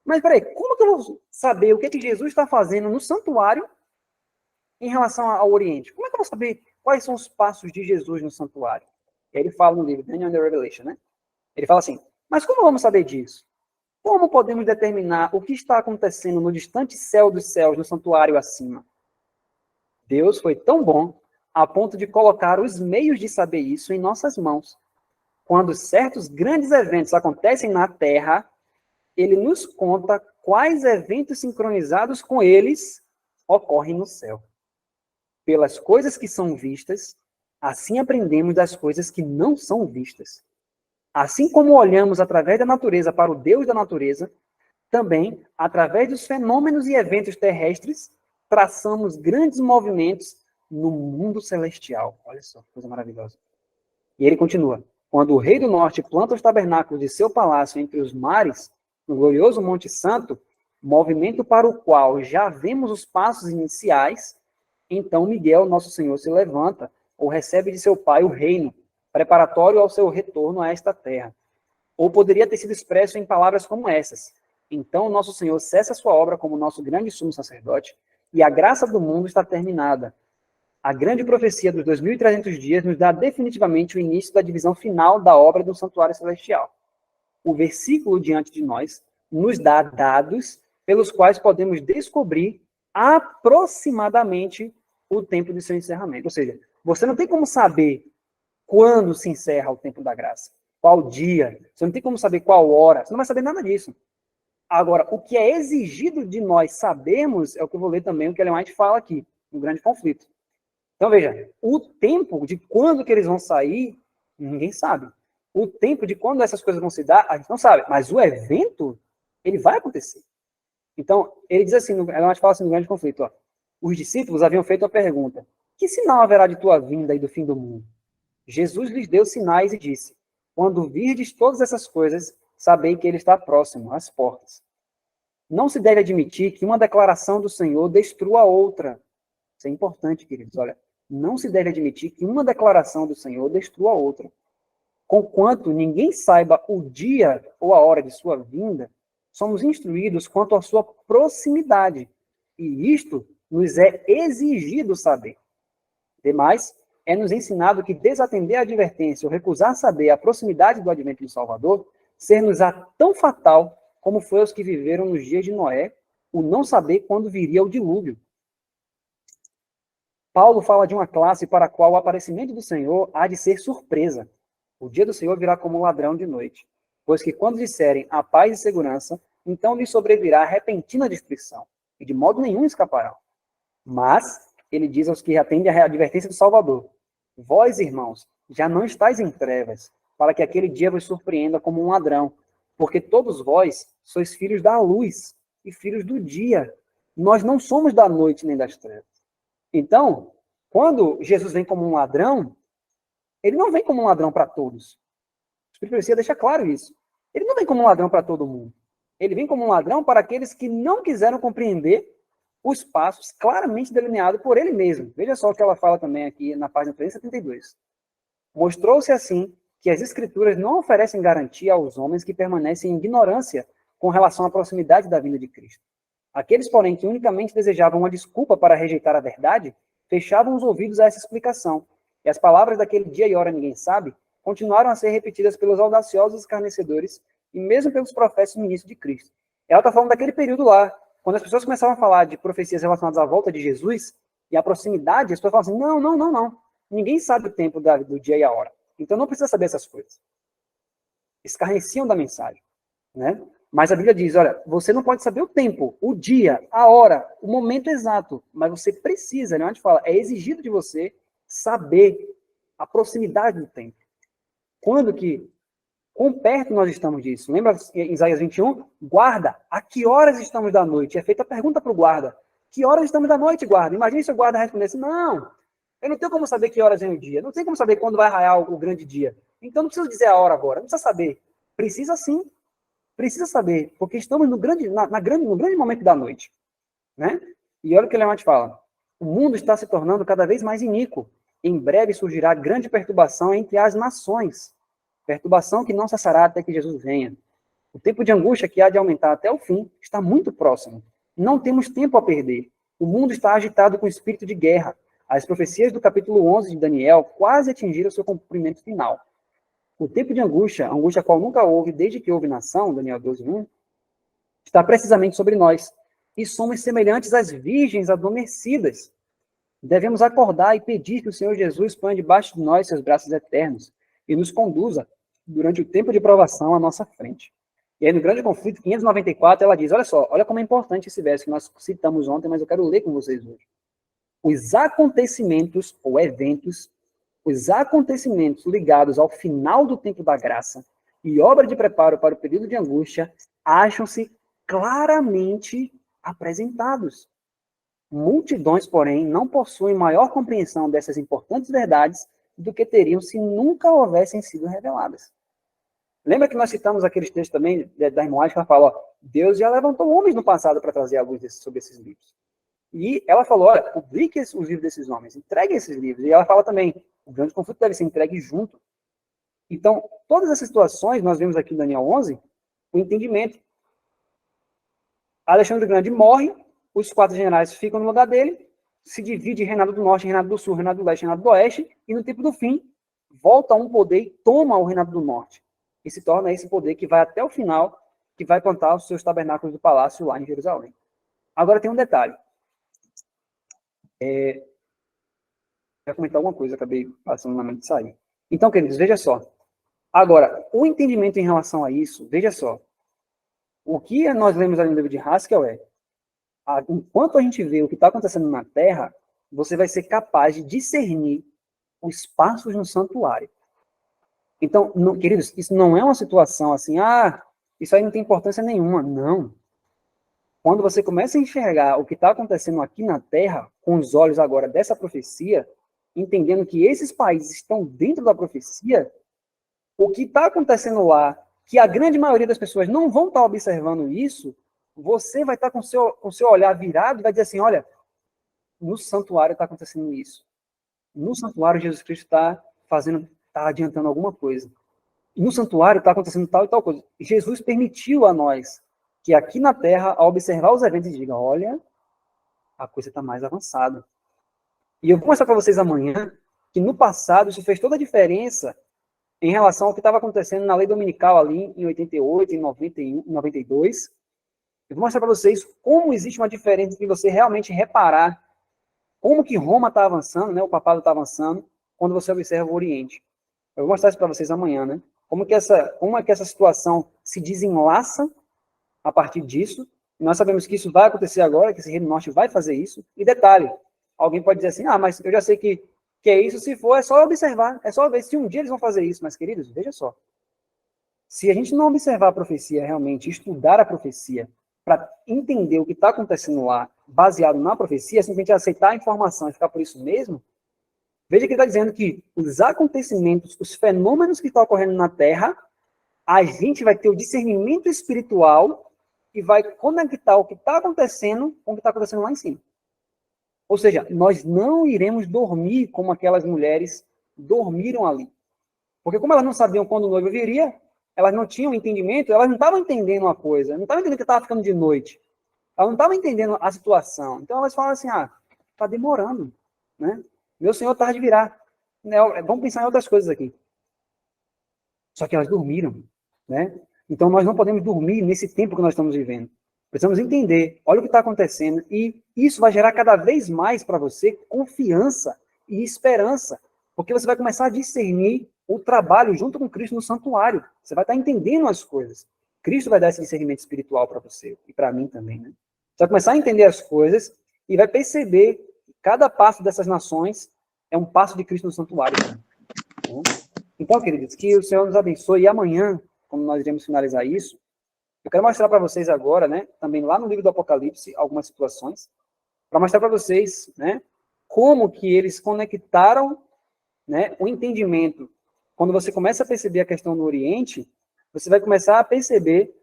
Mas peraí, como que eu vou saber o que Jesus está fazendo no santuário em relação ao Oriente? Como é que eu vou saber quais são os passos de Jesus no santuário? Ele fala no livro Daniel and the Revelation, né? Ele fala assim, mas como vamos saber disso? Como podemos determinar o que está acontecendo no distante céu dos céus, no santuário acima? Deus foi tão bom a ponto de colocar os meios de saber isso em nossas mãos. Quando certos grandes eventos acontecem na Terra, ele nos conta quais eventos sincronizados com eles ocorrem no céu. Pelas coisas que são vistas, assim aprendemos das coisas que não são vistas. Assim como olhamos através da natureza para o Deus da natureza, também, através dos fenômenos e eventos terrestres, traçamos grandes movimentos no mundo celestial. Olha só, coisa maravilhosa. E ele continua. Quando o rei do norte planta os tabernáculos de seu palácio entre os mares, no glorioso Monte Santo, movimento para o qual já vemos os passos iniciais, então Miguel, nosso Senhor, se levanta ou recebe de seu pai o reino, preparatório ao seu retorno a esta terra. Ou poderia ter sido expresso em palavras como essas. Então nosso Senhor cessa sua obra como nosso grande sumo sacerdote, e a graça do mundo está terminada. A grande profecia dos 2.300 dias nos dá definitivamente o início da divisão final da obra do santuário celestial. O versículo diante de nós nos dá dados pelos quais podemos descobrir aproximadamente o tempo de seu encerramento. Ou seja, você não tem como saber quando se encerra o tempo da graça, qual dia, você não tem como saber qual hora, você não vai saber nada disso. Agora, o que é exigido de nós sabermos é o que eu vou ler também, o que Ellen White fala aqui, no Grande Conflito. Então, veja, o tempo de quando que eles vão sair, ninguém sabe. O tempo de quando essas coisas vão se dar, a gente não sabe. Mas o evento, ele vai acontecer. Então, ele diz assim, Ellen White fala assim no Grande Conflito, ó, os discípulos haviam feito a pergunta, que sinal haverá de tua vinda e do fim do mundo? Jesus lhes deu sinais e disse, quando virdes todas essas coisas, sabei que ele está próximo, às portas. Não se deve admitir que uma declaração do Senhor destrua a outra. Isso é importante, queridos. Olha, não se deve admitir que uma declaração do Senhor destrua a outra. Conquanto ninguém saiba o dia ou a hora de sua vinda, somos instruídos quanto à sua proximidade. e isto nos é exigido saber. Demais, é nos ensinado que desatender a advertência ou recusar saber a proximidade do advento do Salvador ser-nos-á tão fatal como foi aos que viveram nos dias de Noé, o não saber quando viria o dilúvio. Paulo fala de uma classe para a qual o aparecimento do Senhor há de ser surpresa. O dia do Senhor virá como um ladrão de noite, pois que quando disserem a paz e segurança, então lhes sobrevirá repentina destruição, e de modo nenhum escaparão. Mas ele diz aos que atendem à advertência do Salvador: vós, irmãos, já não estáis em trevas, para que aquele dia vos surpreenda como um ladrão, porque todos vós sois filhos da luz e filhos do dia. Nós não somos da noite nem das trevas. Então, quando Jesus vem como um ladrão, ele não vem como um ladrão para todos. O Espírito precisa deixar claro isso. Ele não vem como um ladrão para todo mundo. Ele vem como um ladrão para aqueles que não quiseram compreender os passos claramente delineados por ele mesmo. Veja só o que ela fala também aqui na página 372. Mostrou-se assim que as Escrituras não oferecem garantia aos homens que permanecem em ignorância com relação à proximidade da vinda de Cristo. Aqueles, porém, que unicamente desejavam uma desculpa para rejeitar a verdade, fechavam os ouvidos a essa explicação. E as palavras daquele dia e hora ninguém sabe, continuaram a ser repetidas pelos audaciosos escarnecedores e mesmo pelos profetas ministros de Cristo. Ela está falando daquele período lá, quando as pessoas começavam a falar de profecias relacionadas à volta de Jesus e à proximidade, as pessoas falavam assim, não. Ninguém sabe o tempo do dia e a hora. Então não precisa saber essas coisas. Escarneciam da mensagem, né? Mas a Bíblia diz, olha, você não pode saber o tempo, o dia, a hora, o momento exato, mas você precisa, né? A gente fala, é exigido de você saber a proximidade do tempo. Quando que, quão perto nós estamos disso? Lembra em Isaías 21? Guarda, a que horas estamos da noite? É feita a pergunta para o guarda. Que horas estamos da noite, guarda? Imagine se o guarda respondesse, não, eu não tenho como saber que horas é o dia, não tenho como saber quando vai raiar o grande dia. Então não preciso dizer a hora agora, não precisa saber. Precisa sim. Precisa saber, porque estamos no grande momento da noite, né? E olha o que Leonardo fala. O mundo está se tornando cada vez mais iníquo. Em breve surgirá grande perturbação entre as nações. Perturbação que não cessará até que Jesus venha. O tempo de angústia que há de aumentar até o fim está muito próximo. Não temos tempo a perder. O mundo está agitado com espírito de guerra. As profecias do capítulo 11 de Daniel quase atingiram seu cumprimento final. O tempo de angústia, angústia qual nunca houve desde que houve nação, Daniel 12:1, está precisamente sobre nós. E somos semelhantes às virgens adormecidas. Devemos acordar e pedir que o Senhor Jesus ponha debaixo de nós seus braços eternos e nos conduza, durante o tempo de provação, à nossa frente. E aí, no Grande Conflito 594, ela diz, olha só, olha como é importante esse verso que nós citamos ontem, mas eu quero ler com vocês hoje. Os acontecimentos ou eventos, os acontecimentos ligados ao final do tempo da graça e obra de preparo para o período de angústia acham-se claramente apresentados. Multidões, porém, não possuem maior compreensão dessas importantes verdades do que teriam se nunca houvessem sido reveladas. Lembra que nós citamos aqueles textos também da irmã que ela fala, ó, Deus já levantou homens no passado para trazer alguns sobre esses livros. E ela falou, olha, publique os livros desses homens, entregue esses livros. E ela fala também, o Grande Conflito deve ser entregue junto. Então, todas essas situações, nós vemos aqui em Daniel 11, o entendimento. Alexandre o Grande morre, os 4 generais ficam no lugar dele, se divide Reinado do Norte, Reinado do Sul, Reinado do Leste, Reinado do Oeste, e no tempo do fim, volta um poder e toma o Reinado do Norte. E se torna esse poder que vai até o final, que vai plantar os seus tabernáculos do palácio lá em Jerusalém. Agora tem um detalhe. Eu ia comentar alguma coisa, acabei passando na mente de sair. Então, queridos, veja só. Agora, o entendimento em relação a isso, veja só. O que nós lemos ali no livro de Haskell é, enquanto a gente vê o que está acontecendo na Terra, você vai ser capaz de discernir os passos no santuário. Então, queridos, isso não é uma situação assim, isso aí não tem importância nenhuma. Não. Quando você começa a enxergar o que está acontecendo aqui na Terra, com os olhos agora dessa profecia, entendendo que esses países estão dentro da profecia, o que está acontecendo lá, que a grande maioria das pessoas não vão estar observando isso, você vai estar com o seu olhar virado e vai dizer assim, olha, no santuário está acontecendo isso. No santuário, Jesus Cristo está adiantando alguma coisa. No santuário está acontecendo tal e tal coisa. Jesus permitiu a nós que aqui na Terra, ao observar os eventos, diga, olha, a coisa está mais avançada. E eu vou mostrar para vocês amanhã que no passado isso fez toda a diferença em relação ao que estava acontecendo na lei dominical ali em 88, em 91, 92. Eu vou mostrar para vocês como existe uma diferença entre você realmente reparar como que Roma está avançando, né, o papado está avançando, quando você observa o Oriente. Eu vou mostrar isso para vocês amanhã, né? Como é que essa situação se desenlaça a partir disso. Nós sabemos que isso vai acontecer agora, que esse Reino Norte vai fazer isso. E detalhe, alguém pode dizer assim, mas eu já sei que é isso, se for, é só observar, é só ver se um dia eles vão fazer isso. Mas, queridos, veja só. Se a gente não observar a profecia realmente, estudar a profecia, para entender o que está acontecendo lá, baseado na profecia, simplesmente aceitar a informação e ficar por isso mesmo, veja que ele está dizendo que os acontecimentos, os fenômenos que estão ocorrendo na Terra, a gente vai ter o discernimento espiritual e vai conectar o que está acontecendo com o que está acontecendo lá em cima. Ou seja, nós não iremos dormir como aquelas mulheres dormiram ali. Porque como elas não sabiam quando o noivo viria, elas não tinham entendimento, elas não estavam entendendo uma coisa, não estavam entendendo que estava ficando de noite. Elas não estavam entendendo a situação. Então elas falam assim, está demorando, né? Meu Senhor está de virar. Vamos pensar em outras coisas aqui. Só que elas dormiram, né? Então nós não podemos dormir nesse tempo que nós estamos vivendo. Precisamos entender, olha o que está acontecendo, e isso vai gerar cada vez mais para você confiança e esperança, porque você vai começar a discernir o trabalho junto com Cristo no santuário. Você vai estar entendendo as coisas. Cristo vai dar esse discernimento espiritual para você, e para mim também, né? Você vai começar a entender as coisas e vai perceber que cada passo dessas nações é um passo de Cristo no santuário. Né? Então, queridos, que o Senhor nos abençoe, e amanhã, como nós iremos finalizar isso, eu quero mostrar para vocês agora, né, também lá no livro do Apocalipse, algumas situações, para mostrar para vocês, né, como que eles conectaram, né, o entendimento. Quando você começa a perceber a questão do Oriente, você vai começar a perceber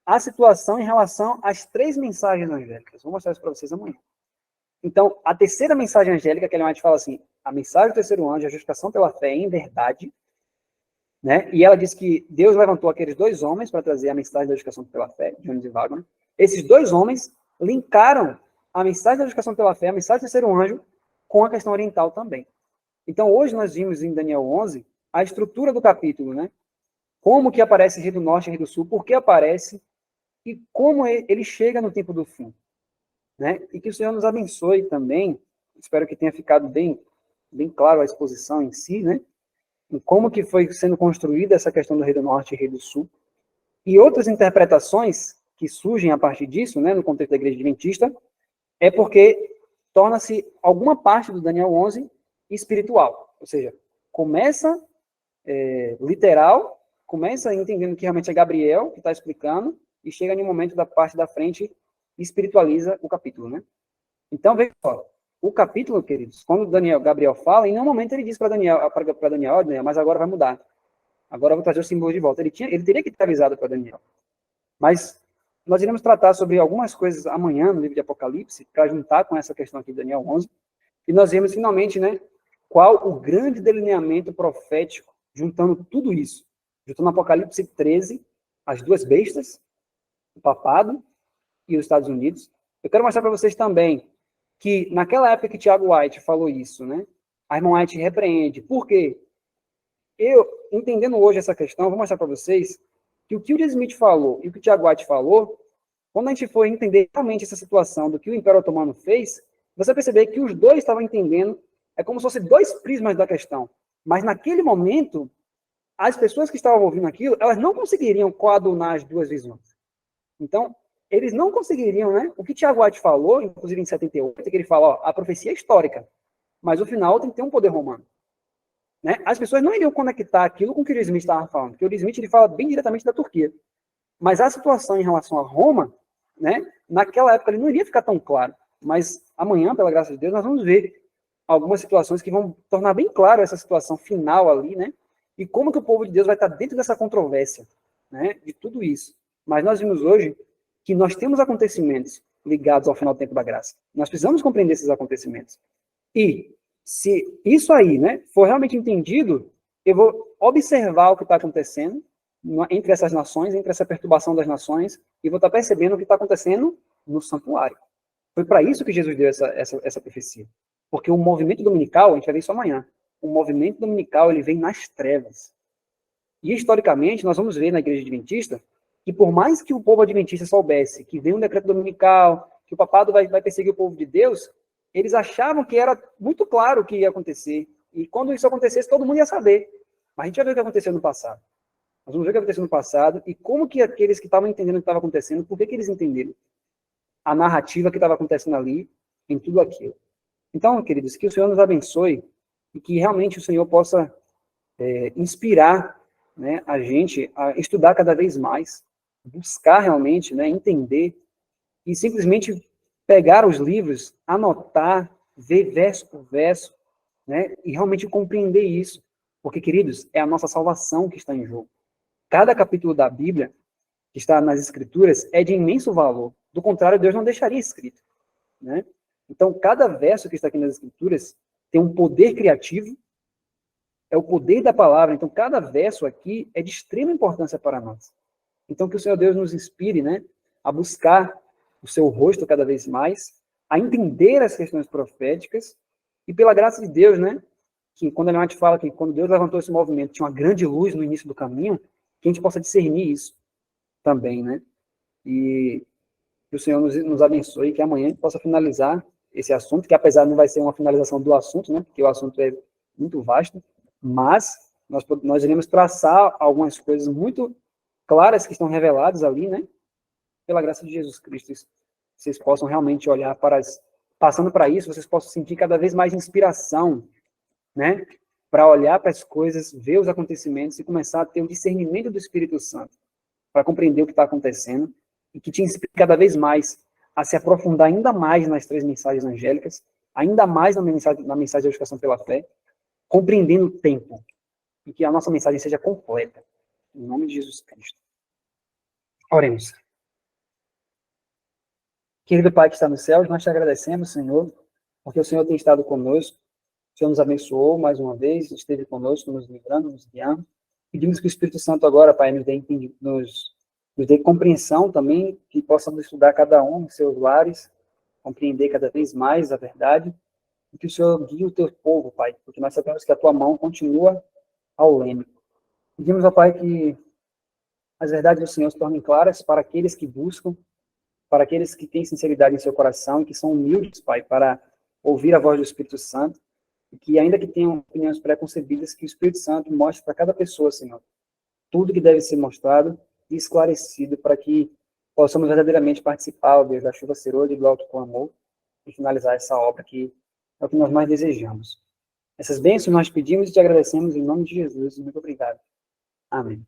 a situação em relação às 3 mensagens angélicas. Vou mostrar isso para vocês amanhã. Então, a terceira mensagem angélica, que ele fala assim, a mensagem do terceiro anjo, a justificação pela fé em verdade, né? E ela diz que Deus levantou aqueles 2 homens para trazer a mensagem da justificação pela fé, Jones e Wagner. Esses 2 homens linkaram a mensagem da justificação pela fé, a mensagem do terceiro anjo, com a questão oriental também. Então, hoje nós vimos em Daniel 11 a estrutura do capítulo, né? Como que aparece Rei do Norte e Rei do Sul, por que aparece e como ele chega no tempo do fim, né? E que o Senhor nos abençoe também. Espero que tenha ficado bem claro a exposição em si, né? Em como que foi sendo construída essa questão do Rei do Norte e Rei do Sul, e outras interpretações que surgem a partir disso, né, no contexto da Igreja Adventista, é porque torna-se alguma parte do Daniel 11 espiritual, ou seja, começa literal, começa entendendo que realmente é Gabriel que está explicando, e chega em um momento da parte da frente e espiritualiza o capítulo, né? Então, veja só, o capítulo, queridos, quando Gabriel fala, em nenhum momento ele diz para Daniel, mas agora vai mudar. Agora eu vou trazer o símbolo de volta. Ele teria que ter avisado para Daniel. Mas nós iremos tratar sobre algumas coisas amanhã no livro de Apocalipse, para juntar com essa questão aqui de Daniel 11, e nós vemos finalmente, né, qual o grande delineamento profético, juntando tudo isso. Juntando Apocalipse 13, as 2 bestas, o papado e os Estados Unidos. Eu quero mostrar para vocês também que naquela época que Tiago White falou isso, né? A irmã White repreende. Por quê? Eu, entendendo hoje essa questão, vou mostrar para vocês que o que o D. Smith falou e o que o Tiago White falou, quando a gente for entender realmente essa situação do que o Império Otomano fez, você vai perceber que os dois estavam entendendo, é como se fossem 2 prismas da questão. Mas naquele momento, as pessoas que estavam ouvindo aquilo, elas não conseguiriam coadunar as 2 visões. Então, eles não conseguiriam, né? O que Tiago White falou, inclusive em 78, é que ele fala, a profecia é histórica, mas o final tem que ter um poder romano. Né? As pessoas não iriam conectar aquilo com o que o Smith estava falando, porque o Smith ele fala bem diretamente da Turquia. Mas a situação em relação a Roma, né, naquela época ele não iria ficar tão claro. Mas amanhã, pela graça de Deus, nós vamos ver algumas situações que vão tornar bem claro essa situação final ali, né? E como que o povo de Deus vai estar dentro dessa controvérsia, né? De tudo isso. Mas nós vimos hoje que nós temos acontecimentos ligados ao final do tempo da graça. Nós precisamos compreender esses acontecimentos. E se isso aí, né, for realmente entendido, eu vou observar o que está acontecendo entre essas nações, entre essa perturbação das nações, e vou estar percebendo o que está acontecendo no santuário. Foi para isso que Jesus deu essa profecia. Porque o movimento dominical, a gente vai ver isso amanhã, o movimento dominical ele vem nas trevas. E historicamente, nós vamos ver na igreja adventista que por mais que o povo adventista soubesse que vem um decreto dominical, que o papado vai perseguir o povo de Deus, eles achavam que era muito claro o que ia acontecer. E quando isso acontecesse, todo mundo ia saber. Mas a gente vai ver o que aconteceu no passado. Nós vamos ver o que aconteceu no passado e como que aqueles que estavam entendendo o que estava acontecendo, por que eles entenderam a narrativa que estava acontecendo ali, em tudo aquilo. Então, queridos, que o Senhor nos abençoe e que realmente o Senhor possa inspirar, né, a gente a estudar cada vez mais, buscar realmente, né, entender e simplesmente pegar os livros, anotar, ver verso por verso, né, e realmente compreender isso. Porque, queridos, é a nossa salvação que está em jogo. Cada capítulo da Bíblia, que está nas Escrituras, é de imenso valor. Do contrário, Deus não deixaria escrito, né? Então, cada verso que está aqui nas Escrituras tem um poder criativo, é o poder da palavra. Então, cada verso aqui é de extrema importância para nós. Então, que o Senhor Deus nos inspire, né, a buscar o seu rosto cada vez mais, a entender as questões proféticas, e pela graça de Deus, né, que quando a gente fala que quando Deus levantou esse movimento, tinha uma grande luz no início do caminho, que a gente possa discernir isso também, né? E que o Senhor nos abençoe, que amanhã a gente possa finalizar esse assunto, que apesar não vai ser uma finalização do assunto, né, porque o assunto é muito vasto, mas nós iremos traçar algumas coisas muito claras que estão reveladas ali, né, pela graça de Jesus Cristo. Vocês possam realmente olhar passando para isso, vocês possam sentir cada vez mais inspiração, né, para olhar para as coisas, ver os acontecimentos e começar a ter o discernimento do Espírito Santo, para compreender o que está acontecendo, e que te inspire cada vez mais a se aprofundar ainda mais nas 3 mensagens angélicas, ainda mais na mensagem de educação pela fé, compreendendo o tempo, e que a nossa mensagem seja completa, em nome de Jesus Cristo. Oremos. Querido Pai que está nos céus, nós te agradecemos, Senhor, porque o Senhor tem estado conosco, o Senhor nos abençoou mais uma vez, esteve conosco, nos livrando, nos guiando. Pedimos que o Espírito Santo agora, Pai, nos dê compreensão também, que possamos estudar cada um em seus lares, compreender cada vez mais a verdade, e que o Senhor guie o teu povo, Pai, porque nós sabemos que a tua mão continua ao leme. Pedimos, ó Pai, que as verdades do Senhor se tornem claras para aqueles que buscam, para aqueles que têm sinceridade em seu coração e que são humildes, Pai, para ouvir a voz do Espírito Santo, e que ainda que tenham opiniões preconcebidas, que o Espírito Santo mostre para cada pessoa, Senhor, tudo que deve ser mostrado e esclarecido para que possamos verdadeiramente participar, ó Deus, da chuva serôdia e do alto clamor e finalizar essa obra que é o que nós mais desejamos. Essas bênçãos nós pedimos e te agradecemos em nome de Jesus. Muito obrigado. Amém.